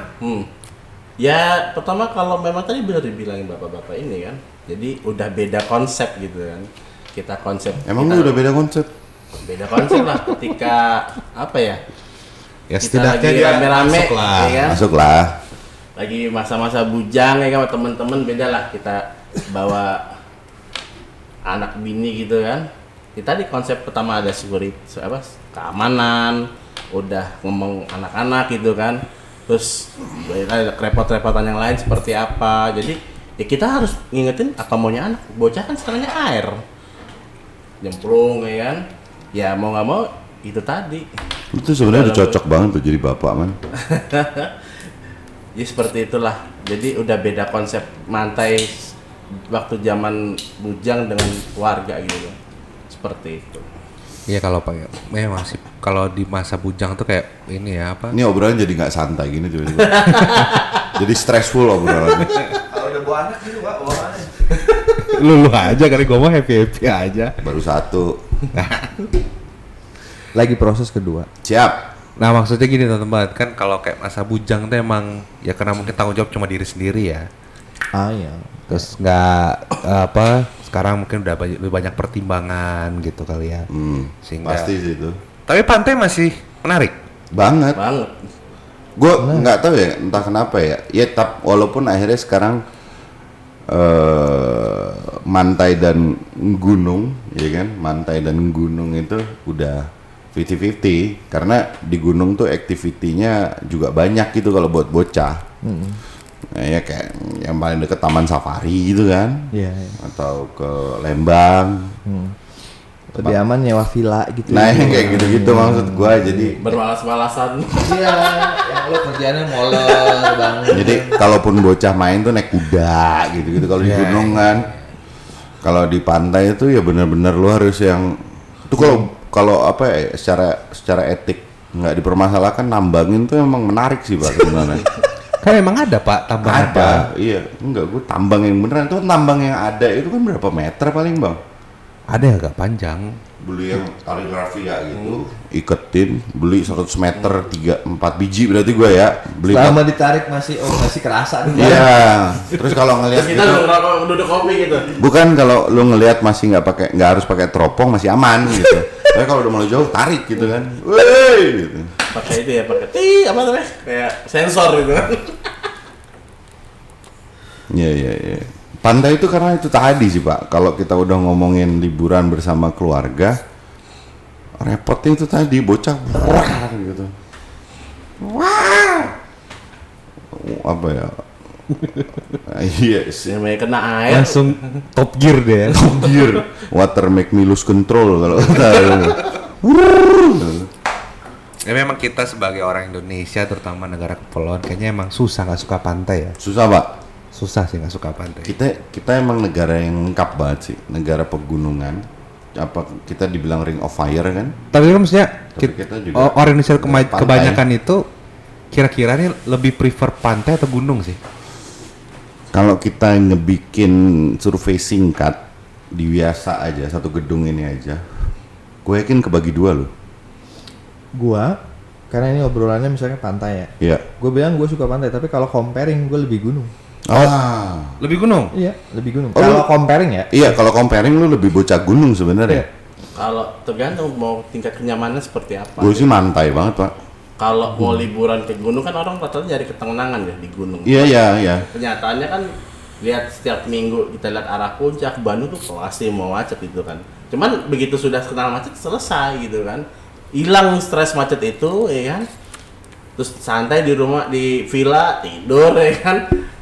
Speaker 4: Ya pertama kalau memang tadi benar dibilangin bapak-bapak ini kan, jadi udah beda konsep gitu kan. Kita konsep.
Speaker 1: Emang
Speaker 4: kita
Speaker 1: lu udah beda konsep?
Speaker 4: beda konsep lah ketika apa ya?
Speaker 2: ya
Speaker 4: Kita
Speaker 2: setidaknya
Speaker 4: lagi
Speaker 2: dia
Speaker 4: rame-rame,
Speaker 2: masuk lah.
Speaker 4: ya kan?
Speaker 1: Masuklah.
Speaker 4: Lagi masa-masa bujang ya kan sama temen-temen, beda lah kita bawa anak bini gitu kan. Kita di konsep pertama ada security apa keamanan, udah ngomong anak-anak gitu kan. Terus ada repot-repotan yang lain seperti apa. Jadi ya kita harus ngingetin apa maunya anak. Bocah kan sekarangnya air. Nyemplung ya kan. Ya mau nggak mau itu tadi.
Speaker 1: Itu sebenarnya udah cocok banget tuh jadi bapak man.
Speaker 4: Ya seperti itulah. Jadi udah beda konsep mantai waktu zaman bujang dengan warga gitu. Seperti itu.
Speaker 2: Iya kalau Pak, memang sih kalau di masa bujang tuh kayak ini ya apa?
Speaker 1: Ini obrolan jadi nggak santai gini tiba-tiba. Jadi stressful obrolannya.
Speaker 3: Kalau udah bawa anak gitu pak, bawa anak.
Speaker 2: Lu aja kali gua mau happy aja.
Speaker 1: Baru satu.
Speaker 3: Lagi proses kedua.
Speaker 1: Siap.
Speaker 2: Nah maksudnya gini teman-teman, kan kalau kayak masa bujang tuh emang ya karena mungkin tanggung jawab cuma diri sendiri ya.
Speaker 3: Iya.
Speaker 2: Terus nggak apa sekarang mungkin udah lebih banyak pertimbangan gitu kali ya. Sehingga
Speaker 1: Pasti sih itu.
Speaker 2: tapi pantai masih menarik.
Speaker 1: Banget.
Speaker 4: Banget.
Speaker 1: Gue nggak tahu ya entah kenapa ya. Ya walaupun akhirnya sekarang mantai dan gunung, ya kan? Mantai dan gunung itu udah 50-50 karena di gunung tuh aktivitinya juga banyak gitu kalau buat bocah. Nah, ya kayak yang paling deket Taman Safari gitu kan,
Speaker 3: Iya.
Speaker 1: atau ke Lembang.
Speaker 3: Lebih aman nyewa villa gitu.
Speaker 1: Nah yang kayak gitu-gitu maksud gua. Jadi
Speaker 4: Bermalas-malasan.
Speaker 3: Iya, yang lo kerjaannya molor banget.
Speaker 1: jadi kalaupun bocah main tuh naik kuda gitu-gitu. Kalau di gunung kan, kalau di pantai itu ya benar-benar lu harus yang itu kalau apa ya, secara etik nggak dipermasalahkan, nambangin tuh emang menarik sih Pak sebenarnya.
Speaker 2: Kan emang ada Pak tambang
Speaker 1: Ada, iya. Enggak, gue tambang yang beneran. Itu tambang yang ada itu kan berapa meter paling Bang?
Speaker 2: Ada yang agak panjang.
Speaker 1: Beli yang tali rafia gitu, iketin, beli 100 meter 3-4 biji berarti gue ya. Beli
Speaker 3: Selama ditarik masih kerasa dulu.
Speaker 1: iya. Terus kalau ngelihat
Speaker 4: Kita
Speaker 1: gitu,
Speaker 4: duduk kopi gitu.
Speaker 1: bukan kalau lu ngelihat masih nggak harus pakai teropong masih aman gitu. Tapi kalau udah mulai jauh tarik gitu kan. Wey gitu.
Speaker 4: Pakai itu ya, pakai apa namanya? Kayak sensor gitu kan.
Speaker 1: Iya. Pantai itu karena itu tadi sih Pak. Kalau kita udah ngomongin liburan bersama keluarga, repotnya itu tadi bocah wah gitu. Wah. Apa ya? Yes.
Speaker 4: Namanya kena air.
Speaker 2: Langsung top gear deh.
Speaker 1: Gear. Water make me lose control kalau tahu.
Speaker 2: Ya memang kita sebagai orang Indonesia terutama negara kepulauan kayaknya emang susah nggak suka pantai ya.
Speaker 1: Susah Pak.
Speaker 2: Susah sih nggak suka pantai.
Speaker 1: Kita emang negara yang lengkap banget sih, negara pegunungan. Apa kita dibilang Ring of Fire kan?
Speaker 2: Tapi kan maksudnya
Speaker 1: Tapi kita juga
Speaker 2: orang Indonesia
Speaker 1: pantai.
Speaker 2: kebanyakan itu kira-kira nih lebih prefer pantai atau gunung sih?
Speaker 1: Kalau kita ngebikin survei singkat di biasa aja satu gedung ini aja, gue yakin kebagi dua loh.
Speaker 3: Gua karena ini obrolannya misalnya pantai ya.
Speaker 1: Iya.
Speaker 3: Gue bilang gue suka pantai, tapi kalau comparing gue lebih gunung.
Speaker 2: Lebih gunung?
Speaker 3: Iya, lebih gunung.
Speaker 1: Oh,
Speaker 3: Kalau
Speaker 1: lu-
Speaker 3: comparing ya.
Speaker 1: Iya, kalau comparing lu lebih bocah gunung sebenarnya.
Speaker 3: Iya.
Speaker 4: Kalau tergantung mau tingkat kenyamanan seperti apa.
Speaker 1: Gue sih mantai banget pak.
Speaker 4: Kalau mau liburan ke gunung kan orang rata-rata nyari ketenangan ya di gunung.
Speaker 1: Iya.
Speaker 4: Kenyataannya kan lihat setiap minggu kita lihat arah puncak Bandung tuh pasti mau macet gitu kan. Cuman begitu sudah kenal macet selesai gitu kan. Hilang stres macet itu ya kan. Terus santai di rumah di villa tidur ya kan.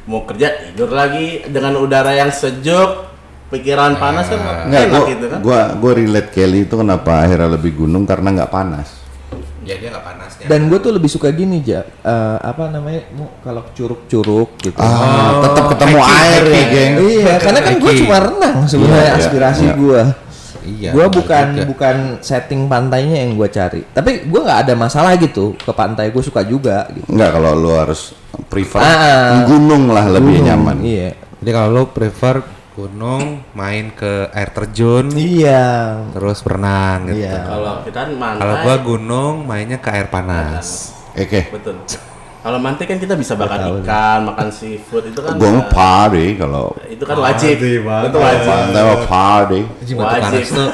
Speaker 4: Mau kerja tidur lagi dengan udara yang sejuk. Pikiran panas kan enak gitu kan.
Speaker 1: Gue relate Kelly itu kenapa akhirnya lebih gunung karena nggak panas.
Speaker 2: Ya dia nggak panasnya.
Speaker 3: Dan gue tuh lebih suka gini apa namanya kalau curug-curug gitu.
Speaker 1: Tetap ketemu air ya geng.
Speaker 3: Iya, karena kan gue cuma renang sebenarnya
Speaker 1: Iya,
Speaker 3: aspirasi
Speaker 1: iya.
Speaker 3: gue.
Speaker 2: Iya.
Speaker 3: Gue bukan setting pantainya yang gue cari. Tapi gue nggak ada masalah gitu ke pantai. Gue suka juga. Gitu.
Speaker 1: Enggak, kalau lu harus prefer
Speaker 3: Ah,
Speaker 1: gunung lah lebih
Speaker 3: Gunung,
Speaker 1: nyaman.
Speaker 3: Iya.
Speaker 2: Jadi kalau lo prefer gunung, main ke air terjun,
Speaker 3: Iya.
Speaker 2: terus berenang gitu.
Speaker 3: Iya.
Speaker 4: Kalau kita kan mantai.
Speaker 2: Kalau gua gunung, mainnya ke air panas.
Speaker 1: Oke.
Speaker 4: Betul. Kalau mantai kan kita bisa bakar
Speaker 3: Tahu.
Speaker 4: ikan, makan seafood itu kan.
Speaker 1: Gue mau party kalau
Speaker 4: Itu kan wajib. Itu wajib.
Speaker 1: pantai mau party.
Speaker 2: Jadi Batu
Speaker 4: Wajib.
Speaker 2: Karas tuh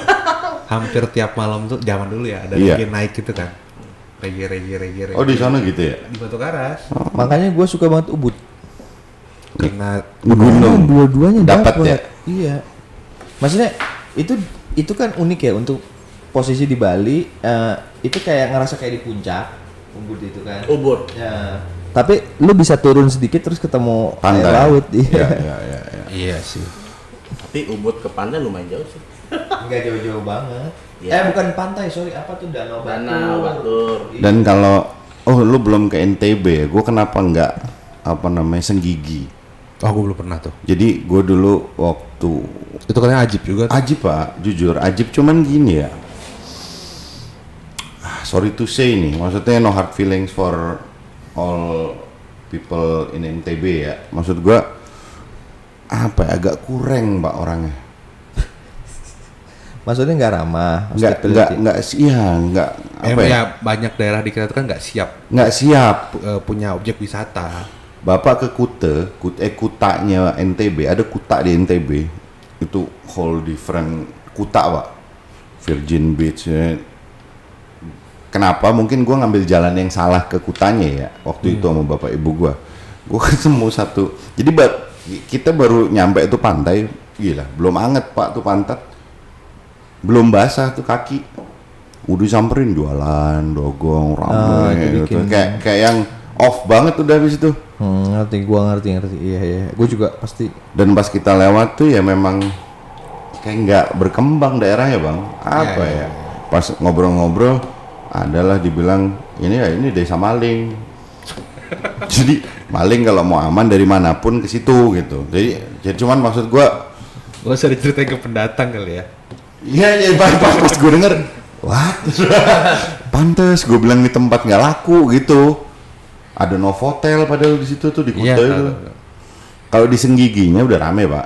Speaker 2: hampir tiap malam tuh zaman dulu ya ada
Speaker 1: Iya.
Speaker 2: reggae naik gitu kan. Reggae.
Speaker 1: Oh di sana gitu ya?
Speaker 2: Di Batu Karas.
Speaker 3: Makanya gue suka banget Ubud.
Speaker 2: Karena
Speaker 1: Gunung.
Speaker 3: Dua-duanya
Speaker 1: Dapat
Speaker 3: dapet.
Speaker 1: ya?
Speaker 3: Iya. Maksudnya itu kan unik ya untuk posisi di Bali. Itu kayak ngerasa kayak di puncak Ubud itu kan.
Speaker 4: Ubud.
Speaker 3: Ya. Tapi lu bisa turun sedikit terus ketemu
Speaker 1: Pantai.
Speaker 3: air laut.
Speaker 1: Iya.
Speaker 2: iya sih.
Speaker 4: Tapi Ubud ke pantai lumayan jauh sih.
Speaker 3: Enggak jauh-jauh banget.
Speaker 4: Iya.
Speaker 3: Bukan pantai, sorry. Apa tuh Danau Batur?
Speaker 4: Danau Batur.
Speaker 1: Dan kalau lu belum ke NTB ya, gue kenapa nggak Senggigi?
Speaker 2: Oh, gue belum pernah tuh.
Speaker 1: Jadi gue dulu waktu
Speaker 2: Itu katanya ajib juga tuh.
Speaker 1: Ajib pak, jujur Ajib cuman gini ya. Sorry to say nih, maksudnya no hard feelings for all people in NTB ya. Maksud gue apa ya, agak kurang pak orangnya.
Speaker 3: Maksudnya nggak ramah.
Speaker 1: Nggak apa ya?
Speaker 2: Ya banyak daerah di kita tuh kan nggak siap
Speaker 1: Nggak siap.
Speaker 2: punya objek wisata.
Speaker 1: Bapak ke Kutanya NTB, ada Kuta di NTB, itu whole different Kuta pak, Virgin Beach. Ya. Kenapa? Mungkin gua ngambil jalan yang salah ke Kutanya ya, waktu itu sama bapak ibu gua ketemu satu. Jadi kita baru nyampe itu pantai, gila, belum anget pak tuh pantat, belum basah tuh kaki, udah samperin jualan, dogong, rame gitu, kayak yang off banget udah habis itu.
Speaker 3: Gua ngerti. Iya. Gua juga pasti.
Speaker 1: Dan pas kita lewat tuh ya memang kayak nggak berkembang daerahnya bang. Apa ya? Pas ngobrol-ngobrol adalah dibilang ini desa maling. Jadi maling kalau mau aman dari manapun ke situ gitu. Jadi cuman maksud gua,
Speaker 2: Gak usah diceritain ke pendatang kali ya.
Speaker 1: iya pas gue denger, what? Pantes gue bilang di tempat nggak laku gitu. Ada Novotel padahal di situ tuh di Kuta itu. Kalau di Senggiginya udah rame pak,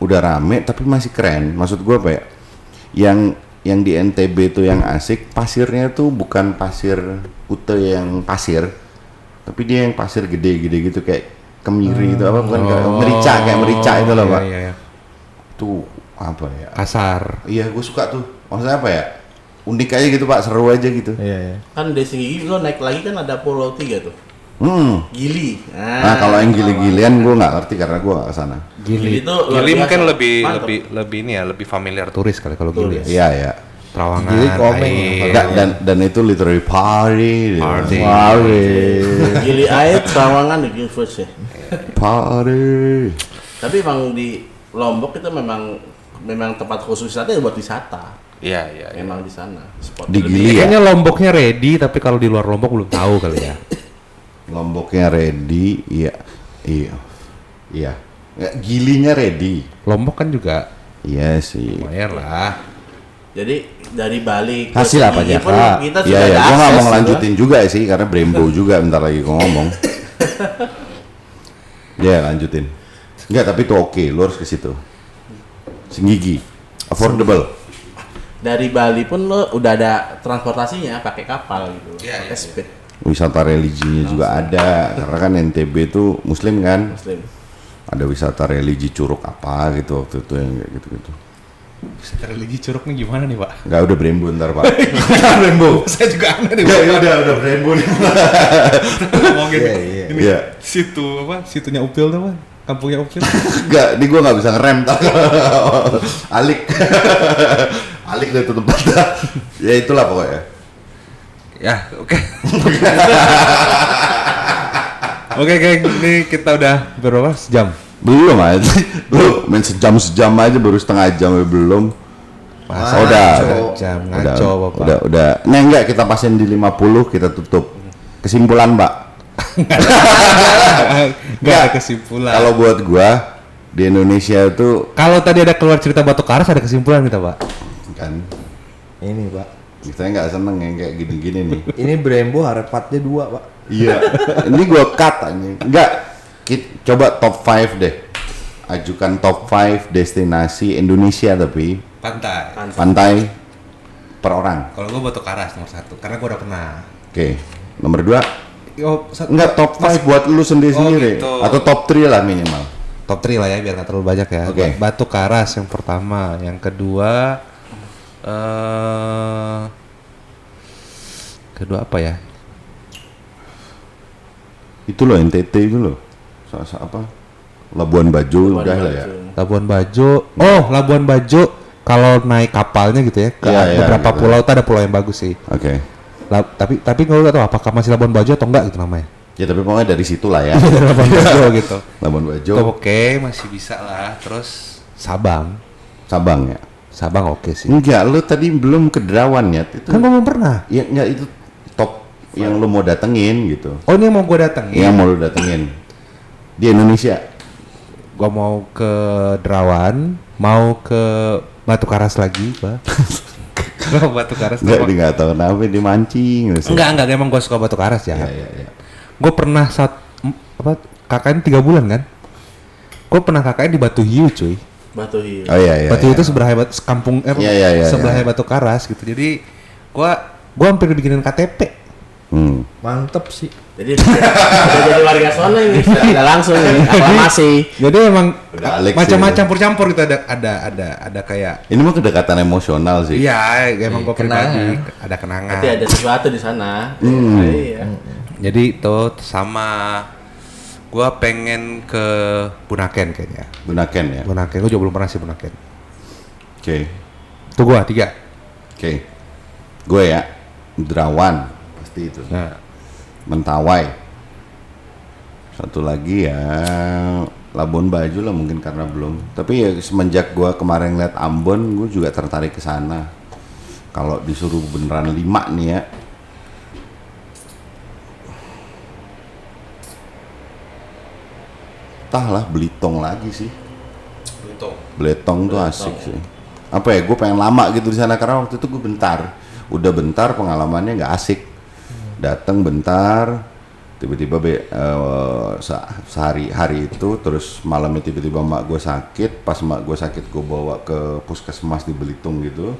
Speaker 1: udah rame tapi masih keren. Maksud gue apa ya? Yang di NTB tuh yang asik, pasirnya tuh bukan pasir Kuta yang pasir, tapi dia yang pasir gede-gede gitu kayak kemiri itu apa bukan kayak merica itu loh pak.
Speaker 2: Iya.
Speaker 1: Tuh apa ya?
Speaker 2: Kasar.
Speaker 1: Iya gue suka tuh. Maksudnya apa ya? Unik aja gitu pak, seru aja gitu.
Speaker 3: Iya.
Speaker 4: Kan di Singgi lo naik lagi kan ada Pulau 3 tuh. Gili.
Speaker 1: Nah kalau yang gili-gilian gue nggak ngerti karena gue nggak kesana.
Speaker 4: Gili itu luar
Speaker 2: Gili
Speaker 4: biasa.
Speaker 2: mungkin lebih
Speaker 4: Mantap.
Speaker 2: ini ya, lebih familiar turis kali kalau Gili.
Speaker 1: Iya ya.
Speaker 2: Terawangan.
Speaker 3: Gili komeng.
Speaker 2: air.
Speaker 1: Dan itu literally party.
Speaker 2: Party.
Speaker 4: Gili air Trawangan di Gilfus ya.
Speaker 1: Party.
Speaker 4: Tapi emang di Lombok itu memang tempat khusus wisata ya buat wisata.
Speaker 2: Iya.
Speaker 4: Emang di sana. Spot
Speaker 1: Di
Speaker 4: lebih-
Speaker 1: Gili ya.
Speaker 2: Kayaknya Lomboknya ready, tapi kalau di luar Lombok belum tahu kali ya.
Speaker 1: Lomboknya ready, iya. Ya, Gilinya ready.
Speaker 2: Lombok kan juga
Speaker 1: Iya sih.
Speaker 2: lumayan lah.
Speaker 4: Jadi dari Bali ke
Speaker 3: Hasil apa
Speaker 4: Singgi
Speaker 3: aja,
Speaker 4: pun
Speaker 3: Kak?
Speaker 4: kita
Speaker 1: Iya
Speaker 4: sudah
Speaker 1: ya,
Speaker 4: ada
Speaker 1: gue nggak
Speaker 4: akses
Speaker 1: mau
Speaker 4: juga.
Speaker 1: ngelanjutin juga sih karena Brembo juga bentar lagi gue ngomong. Ya lanjutin. Enggak, tapi itu oke, lu harus ke situ. Senggigi, affordable.
Speaker 4: Dari Bali pun lo udah ada transportasinya pakai kapal gitu.
Speaker 2: Iya,
Speaker 4: Pakai speed
Speaker 1: Wisata religinya juga ada, karena kan NTB itu Muslim kan.
Speaker 4: Muslim.
Speaker 1: Ada wisata religi Curug apa gitu waktu itu yang kayak gitu-gitu.
Speaker 2: Religi Curug nih gimana nih Pak?
Speaker 1: Nggak, udah Brembo ntar Pak. Brembo.
Speaker 2: Saya juga aneh nih
Speaker 1: Nggak,
Speaker 2: Pak.
Speaker 1: udah Brembo nih.
Speaker 2: Ngomongin
Speaker 3: Iya.
Speaker 2: ini
Speaker 1: Iya.
Speaker 2: situ apa? Situnya Upil tuh Pak. Kampungnya Upil.
Speaker 1: Nggak, ini gue nggak bisa ngerem tak. Alik. Alik dari tutup mata. Ya itulah pokoknya.
Speaker 2: Ya, oke. Oke, geng, ini kita udah berapa? Sejam.
Speaker 1: Belum aja. Lu main sejam aja baru setengah jam ya belum.
Speaker 3: Wah,
Speaker 1: udah.
Speaker 2: Jam ngaco Bapak.
Speaker 1: Udah. Nah enggak, kita pasin di 50 kita tutup. Kesimpulan, Pak.
Speaker 2: Enggak ada kesimpulan.
Speaker 1: Kalau buat gua di Indonesia itu
Speaker 2: Kalau tadi ada keluar cerita Batu Karas ada kesimpulan kita, Pak.
Speaker 1: kan
Speaker 3: Ini Pak.
Speaker 1: kita nggak seneng yang kayak gini-gini nih.
Speaker 3: Ini Brembo harapatnya 2 Pak.
Speaker 1: Iya. Ini gua cut aja. Enggak. Coba top 5 deh. Ajukan top 5 destinasi Indonesia tapi
Speaker 2: Pantai.
Speaker 1: pantai per orang.
Speaker 2: Kalau gua Batu Karas nomor 1 karena gua udah pernah.
Speaker 1: Oke. Nomor 2 enggak top 5 buat lu sendiri-sendiri
Speaker 2: gitu.
Speaker 1: atau top 3 lah minimal.
Speaker 2: Top 3 lah ya biar nggak terlalu banyak ya.
Speaker 1: Oke.
Speaker 2: Batu Karas yang pertama, yang kedua kedua apa ya?
Speaker 1: Itu loh NTT itu loh. Apa? Labuan Bajo udah lah ya.
Speaker 2: Labuan Bajo. Oh, Labuan Bajo kalau naik kapalnya gitu ya ke
Speaker 1: Iya,
Speaker 2: beberapa
Speaker 1: gitu.
Speaker 2: pulau tuh ada pulau yang bagus sih.
Speaker 1: Oke.
Speaker 2: Tapi nggak tahu apakah masih Labuan Bajo atau enggak gitu namanya.
Speaker 1: Ya tapi pokoknya dari situ lah ya.
Speaker 2: Labuan Bajo gitu.
Speaker 1: Labuan Bajo,
Speaker 2: Oke, masih bisa lah. Terus Sabang.
Speaker 1: Sabang ya.
Speaker 2: Sabang oke sih.
Speaker 1: Enggak, lu tadi belum ke Derawan ya. Itu
Speaker 2: Kan gua belum pernah.
Speaker 1: ya enggak itu top yang lu mau datengin gitu.
Speaker 2: Oh, ini yang mau gua datengin.
Speaker 1: Yang mau lu datengin di Indonesia.
Speaker 2: Gua mau ke Derawan, mau ke Batu Karas lagi, Pak. Gua mau Batu Karas.
Speaker 1: Enggak, dia enggak tahu kenapa dia mancing terus.
Speaker 2: Enggak, emang gua suka Batu Karas ya.
Speaker 1: Iya.
Speaker 2: Gue pernah KKN 3 bulan kan. Gue pernah KKN di Batu Hiu cuy.
Speaker 4: Batu Hiu.
Speaker 1: Oh iya.
Speaker 2: Batu Hiu itu sebelahnya kampung
Speaker 1: Iya,
Speaker 2: sebelahnya
Speaker 1: iya.
Speaker 2: Batu Karas gitu. Jadi gua hampir bikinin KTP.
Speaker 3: Mantep sih.
Speaker 4: Jadi udah jadi warga sana ini, udah langsung ini aklamasi.
Speaker 2: Jadi emang
Speaker 1: Udah Alex
Speaker 2: macam-macam
Speaker 1: ya.
Speaker 2: campur-campur gitu ada kayak
Speaker 1: Ini mah kedekatan emosional sih.
Speaker 2: iya emang gue pribadi
Speaker 3: Kenangan.
Speaker 2: ada kenangan.
Speaker 4: Berarti ada sesuatu di sana. Iya.
Speaker 2: Jadi itu sama gua pengen ke Bunaken kayaknya.
Speaker 1: Bunaken ya.
Speaker 2: Bunaken gua juga belum pernah sih Bunaken.
Speaker 1: Oke.
Speaker 2: Itu gua 3.
Speaker 1: Oke. Gue ya Derawan pasti itu.
Speaker 2: Nah,
Speaker 1: Mentawai. Satu lagi ya Labuan Bajo lah mungkin karena belum. Tapi ya semenjak gua kemarin lihat Ambon, gue juga tertarik ke sana. Kalau disuruh beneran 5 nih ya. Entahlah Belitung lagi sih. Belitung tuh asik sih. Apa ya? Gue pengen lama gitu di sana karena waktu itu gue bentar. Udah bentar pengalamannya nggak asik. Datang bentar, tiba-tiba sehari itu terus malamnya tiba-tiba mak gue sakit. Pas mak gue sakit gue bawa ke puskesmas di Belitung gitu.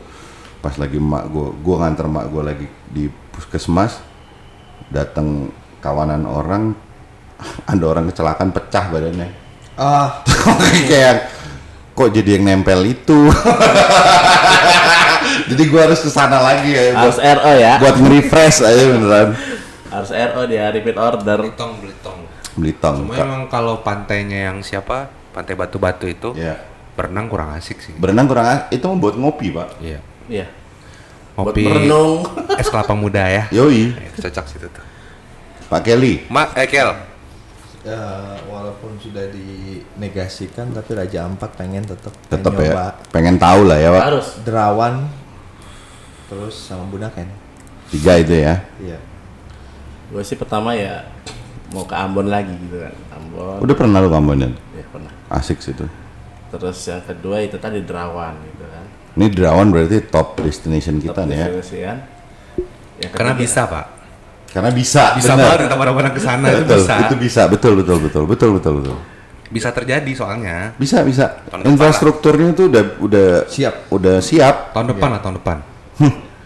Speaker 1: Pas lagi gue nganter mak gue lagi di puskesmas, datang kawanan orang, ada orang kecelakaan pecah badannya.
Speaker 3: Ah,
Speaker 1: Kayak kok jadi yang nempel itu. Jadi gua harus kesana lagi ya
Speaker 4: Harus RO ya.
Speaker 1: buat nge-refresh aja beneran.
Speaker 4: Harus RO dia repeat order.
Speaker 2: Belitung.
Speaker 1: Belitung.
Speaker 2: Cuma emang kalau pantainya yang siapa? Pantai Batu-Batu itu
Speaker 1: Ya.
Speaker 2: berenang kurang asik sih.
Speaker 1: Berenang kurang itu mah buat ngopi, Pak.
Speaker 2: Iya.
Speaker 4: Iya. Buat
Speaker 2: Ngopi
Speaker 4: merenung.
Speaker 2: es kelapa muda ya.
Speaker 1: Yoi,
Speaker 2: Cocok situ tuh.
Speaker 1: Pak Kelly.
Speaker 2: Kel.
Speaker 3: walaupun sudah dinegasikan tapi Raja Ampat pengen tetap
Speaker 1: Tetap
Speaker 3: nyoba
Speaker 1: ya. Pengen tahu lah ya, Pak.
Speaker 4: Harus.
Speaker 3: Derawan terus sama Bunaken.
Speaker 1: 3 itu ya.
Speaker 3: Iya.
Speaker 4: Gue sih pertama ya mau ke Ambon lagi gitu kan. Ambon.
Speaker 1: Udah pernah lu Kambojan?
Speaker 4: Ya pernah.
Speaker 1: Asik situ.
Speaker 4: Terus yang kedua itu tadi Derawan gitu kan.
Speaker 1: Ini Derawan berarti top destination kita
Speaker 4: Top
Speaker 1: nih ya.
Speaker 4: destinasi kan. Yang
Speaker 2: Karena
Speaker 4: ketiga-
Speaker 2: bisa, Pak.
Speaker 1: Karena bisa,
Speaker 2: Bisa
Speaker 1: bener.
Speaker 2: banget kita bareng-bareng ke sana itu
Speaker 1: Betul,
Speaker 2: bisa.
Speaker 1: itu bisa, betul.
Speaker 2: Bisa terjadi soalnya.
Speaker 1: Bisa.
Speaker 2: Tahun depan
Speaker 1: Infrastrukturnya tuh udah
Speaker 3: Siap.
Speaker 1: Udah siap.
Speaker 2: Tahun depan lah, tahun depan.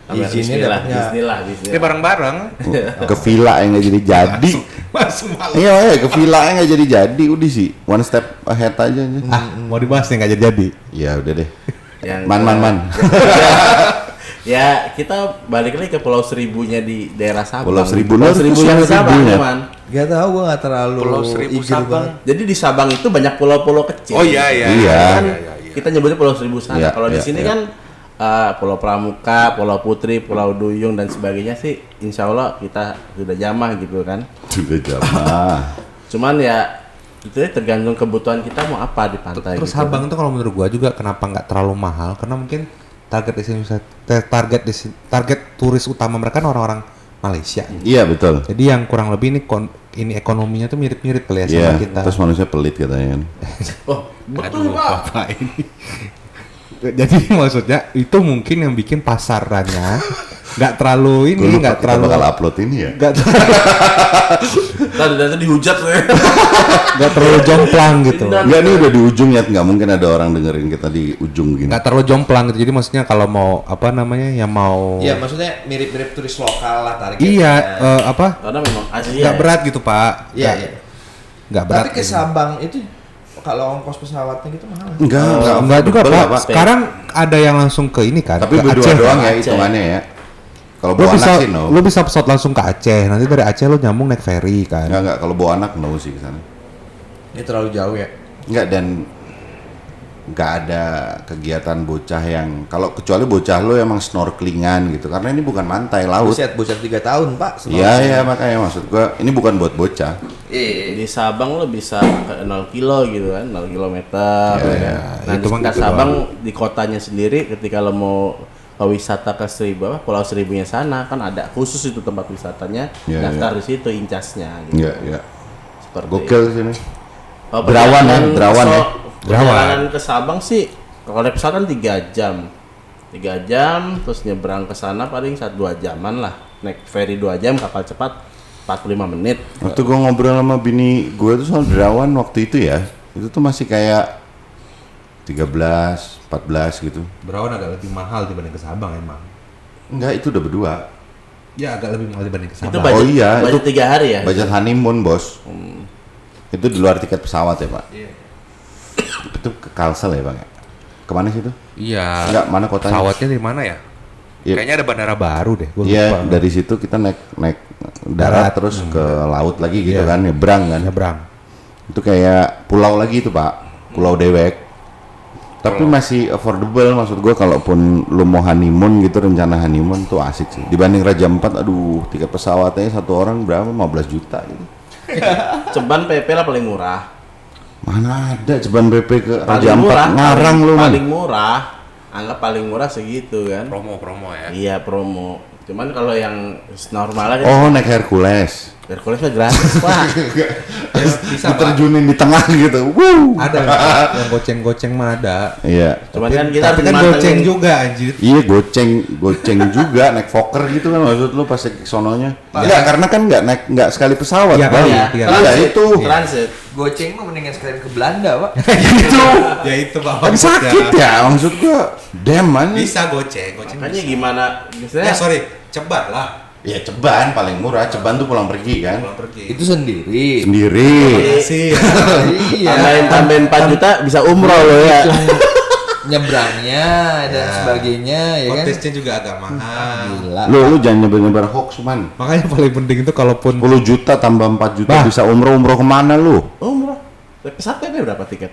Speaker 4: Bismillah,
Speaker 3: Izinnya dapatnya
Speaker 4: Bismillah.
Speaker 2: Ini bareng-bareng.
Speaker 1: Ke villa yang nggak jadi.
Speaker 2: Masuk malam.
Speaker 1: Iya, ke villa yang nggak jadi. Udah sih, one step ahead aja.
Speaker 2: Mau dibahas nih nggak jadi-jadi.
Speaker 1: Ya udah deh.
Speaker 4: Yang
Speaker 1: Man.
Speaker 4: Ya kita balik lagi ke Pulau Seribunya di daerah Sabang.
Speaker 1: Pulau Seribu,
Speaker 4: Pulau Seribu yang di Sabang,
Speaker 1: Seribunya.
Speaker 4: Man.
Speaker 3: Gak tau, gue gak terlalu
Speaker 2: Pulau Seribu
Speaker 3: eager
Speaker 2: Sabang.
Speaker 3: banget.
Speaker 4: Jadi di Sabang itu banyak pulau-pulau kecil.
Speaker 2: Oh iya.
Speaker 4: Kan kita nyebutnya Pulau Seribu sana.
Speaker 1: Iya,
Speaker 4: Kalau di
Speaker 1: iya,
Speaker 4: sini
Speaker 1: iya.
Speaker 4: kan Pulau Pramuka, Pulau Putri, Pulau Duyung dan sebagainya sih, insya Allah kita sudah jamah gitu kan.
Speaker 1: Sudah jamah.
Speaker 4: Cuman ya itu ya tergantung kebutuhan kita mau apa di pantai.
Speaker 2: Terus
Speaker 4: gitu.
Speaker 2: Sabang tuh kalau menurut gua juga kenapa nggak terlalu mahal? Karena mungkin target turis utama mereka kan orang-orang Malaysia.
Speaker 1: Iya betul.
Speaker 2: Jadi yang kurang lebih ini ekonominya tuh mirip-mirip kali ya
Speaker 1: Iya.
Speaker 2: sama kita.
Speaker 1: Terus manusia pelit katanya kan.
Speaker 4: Oh, betul
Speaker 2: Aduh,
Speaker 4: Pak.
Speaker 2: Bapak ini. Jadi maksudnya itu mungkin yang bikin pasarannya nggak terlalu
Speaker 1: Gue
Speaker 2: ini,
Speaker 1: lupa
Speaker 2: nggak
Speaker 1: kita
Speaker 2: terlalu
Speaker 1: bakal upload ini ya.
Speaker 4: Tadi dihujat saya.
Speaker 2: nggak terlalu jomplang gitu.
Speaker 1: Enggak, ini udah di ujung ya, nggak mungkin ada orang dengerin kita di ujung gini.
Speaker 2: Nggak terlalu jomplang gitu. Jadi maksudnya kalau mau apa namanya yang mau
Speaker 3: Iya, maksudnya mirip-mirip turis lokal lah targetnya.
Speaker 2: iya apa
Speaker 4: Karena memang Asia.
Speaker 2: nggak berat gitu Pak.
Speaker 3: Iya,
Speaker 2: Nggak-
Speaker 3: iya.
Speaker 2: nggak berat.
Speaker 3: Tapi ke
Speaker 2: gitu.
Speaker 3: Sabang itu kalau ongkos pesawatnya gitu mahal.
Speaker 2: Enggak juga
Speaker 1: affordable
Speaker 2: Pak.
Speaker 1: lah,
Speaker 2: Sekarang ada yang langsung ke ini kan.
Speaker 1: Tapi
Speaker 2: ke
Speaker 1: berdua
Speaker 2: Aceh.
Speaker 1: doang ya
Speaker 4: Aceh.
Speaker 1: hitungannya ya. Kalau
Speaker 2: Lu
Speaker 1: bawa
Speaker 2: bisa
Speaker 1: anak sih no.
Speaker 2: lu bisa pesawat langsung ke Aceh. Nanti dari Aceh lu nyambung naik ferry kan.
Speaker 1: Enggak, kalau bawa anak no sih ke sana.
Speaker 3: Ini terlalu jauh ya.
Speaker 1: Enggak, dan nggak ada kegiatan bocah yang kalau kecuali bocah lo emang snorkelingan gitu, karena ini bukan pantai laut.
Speaker 3: Buset, bocah 3 tahun, Pak.
Speaker 1: Iya makanya maksud gua ini bukan buat bocah.
Speaker 3: Iya.
Speaker 4: Di Sabang lo bisa ke 0 kilo gitu kan, 0 kilometer.
Speaker 1: Ya,
Speaker 4: ya kan?
Speaker 1: ya.
Speaker 4: Nah
Speaker 2: Itu
Speaker 4: di
Speaker 2: mah
Speaker 4: sekitar
Speaker 2: gitu
Speaker 4: Sabang di kotanya sendiri ketika lo mau wisata ke Pulau Seribunya sana kan ada khusus itu tempat wisatanya,
Speaker 1: Ya,
Speaker 4: daftar di situ incasnya. Gitu.
Speaker 1: Iya.
Speaker 4: Seperti
Speaker 1: Gokil sini.
Speaker 4: Oh,
Speaker 1: Derawan ya,
Speaker 4: perjalanan
Speaker 1: Derawan ya.
Speaker 4: Perjalanan ke Sabang sih kalau naik pesawat kan 3 jam. 3 jam terus nyebrang ke sana paling 1-2 jaman lah. Naik ferry 2 jam, kapal cepat 45 menit.
Speaker 1: Waktu gua ngobrol sama bini gue tuh soal Derawan waktu itu ya, itu tuh masih kayak 13, 14 gitu.
Speaker 2: Berawan agak lebih mahal dibanding ke Sabang emang.
Speaker 1: Enggak, itu udah berdua.
Speaker 2: Ya agak lebih mahal dibanding ke
Speaker 4: Itu
Speaker 2: Sabang.
Speaker 4: budget,
Speaker 1: Oh iya,
Speaker 4: budget
Speaker 1: itu
Speaker 4: 3 hari ya.
Speaker 1: Budget honeymoon, Bos. Itu di luar tiket pesawat ya, Pak?
Speaker 2: Iya.
Speaker 1: Itu ke Kalsel ya, Bang? Kemana sih itu?
Speaker 2: Iya.
Speaker 1: Enggak, mana kotanya?
Speaker 2: Pesawatnya di mana ya?
Speaker 1: Iya.
Speaker 2: Kayaknya ada bandara baru deh. Gua
Speaker 1: Iya,
Speaker 2: lupa.
Speaker 1: dari situ kita naik
Speaker 2: Darat.
Speaker 1: darat terus ke laut lagi gitu
Speaker 2: Iya.
Speaker 1: kan, nyebrang kan.
Speaker 2: Nyebrang.
Speaker 1: Itu kayak pulau lagi itu, Pak. Pulau Dewek. Tapi masih affordable, maksud gua kalaupun lu mau honeymoon gitu, rencana honeymoon tuh asik sih. Dibanding Raja Ampat, aduh, tiket pesawatnya satu orang berapa? 15 juta gitu.
Speaker 4: Ceban PP lah paling murah.
Speaker 1: Mana ada Ceban BP ke Raja
Speaker 4: Paling
Speaker 1: Ampat,
Speaker 4: murah,
Speaker 1: ngarang lu man.
Speaker 4: paling murah. Anggap paling murah segitu kan.
Speaker 2: Promo ya.
Speaker 4: Iya, promo. Cuman kalau yang normal kan
Speaker 1: Oh, naik Hercules.
Speaker 4: Hercules mah gratis, Pak.
Speaker 2: Bisa Pak.
Speaker 1: Diterjunin di tengah gitu. Wuh.
Speaker 2: Ada yang goceng-goceng mah ada.
Speaker 1: Iya.
Speaker 4: Cuman kan kita
Speaker 2: Tapi kan
Speaker 4: mantengin-
Speaker 2: goceng juga anjir.
Speaker 1: Iya, goceng juga naik Fokker gitu kan maksud lu pas ke sononya. Enggak, karena kan enggak sekali pesawat,
Speaker 2: Iya,
Speaker 1: Bang.
Speaker 2: iya.
Speaker 1: Iya,
Speaker 4: transit,
Speaker 1: itu.
Speaker 4: transit.
Speaker 3: Goceng mah mendingan sekalian ke Belanda, Pak.
Speaker 1: Itu.
Speaker 2: Ya itu Pak.
Speaker 1: Kan sakit ya, maksud gua. Deman.
Speaker 2: Bisa goceng.
Speaker 4: Makanya gimana? Misalnya
Speaker 2: sorry, cepat lah.
Speaker 1: Ya Ceban paling murah. Ceban tuh pulang pergi kan.
Speaker 2: Pulang pergi.
Speaker 3: Itu sendiri.
Speaker 1: Sendiri.
Speaker 2: sih.
Speaker 3: Iya.
Speaker 4: tambahin 4 juta bisa umroh lo ya.
Speaker 3: Nyebrangnya dan sebagainya ya kan.
Speaker 2: Konteksnya juga agak mahal.
Speaker 3: Gila.
Speaker 1: Lu jangan nyebar-nyebar hoax, man.
Speaker 2: Makanya paling penting itu kalaupun
Speaker 1: 10 juta tambah 4 juta
Speaker 2: Bah.
Speaker 1: bisa umroh kemana lu?
Speaker 4: Umroh. Pesawat PP berapa tiket?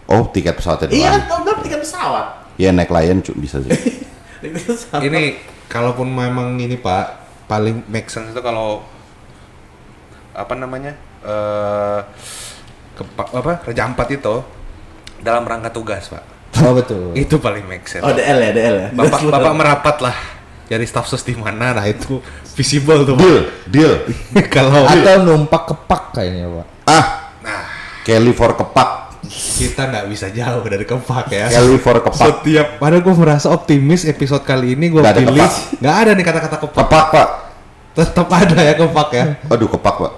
Speaker 1: Oh, tiket pesawatnya doang.
Speaker 4: Iya, kan berapa tiket pesawat?
Speaker 1: Ya naik Lion bisa sih.
Speaker 4: Tiket pesawat.
Speaker 2: ini kalaupun memang ini Pak paling make sense itu kalau apa namanya Raja Ampat itu dalam rangka tugas Pak
Speaker 3: Oh betul.
Speaker 2: itu paling make sense.
Speaker 4: Oh, DL ya, DL ya.
Speaker 2: Bapak merapat lah dari staf sus di mana, nah itu visible tuh Pak.
Speaker 1: Deal.
Speaker 2: Kalau
Speaker 3: Atau numpak kepak kayaknya, Pak.
Speaker 1: Ah,
Speaker 2: nah
Speaker 1: Kelly for kepak.
Speaker 2: kita nggak bisa jauh dari kepak ya.
Speaker 1: Kelly for kepak.
Speaker 2: Setiap padahal gue merasa optimis episode kali ini gue
Speaker 1: Nggak ada
Speaker 2: pilih
Speaker 1: kepak.
Speaker 2: nggak ada nih kata-kata kepak.
Speaker 1: Kepak, Pak.
Speaker 2: Tetap ada ya kepak ya.
Speaker 1: Aduh, kepak, Pak.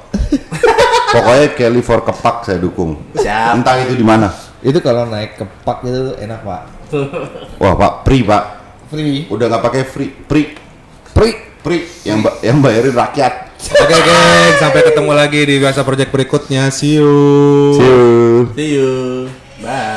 Speaker 1: Pokoknya Kelly for kepak saya dukung.
Speaker 4: Siap.
Speaker 1: Entah itu di mana.
Speaker 3: Itu kalau naik kepak itu enak, Pak.
Speaker 1: Wah, Pak, free, Pak.
Speaker 3: Free.
Speaker 1: Udah nggak pakai free. Yang bayarin rakyat.
Speaker 2: Oke geng, sampai ketemu lagi di Biasa Project berikutnya. See you.
Speaker 1: See you.
Speaker 4: See you. Bye.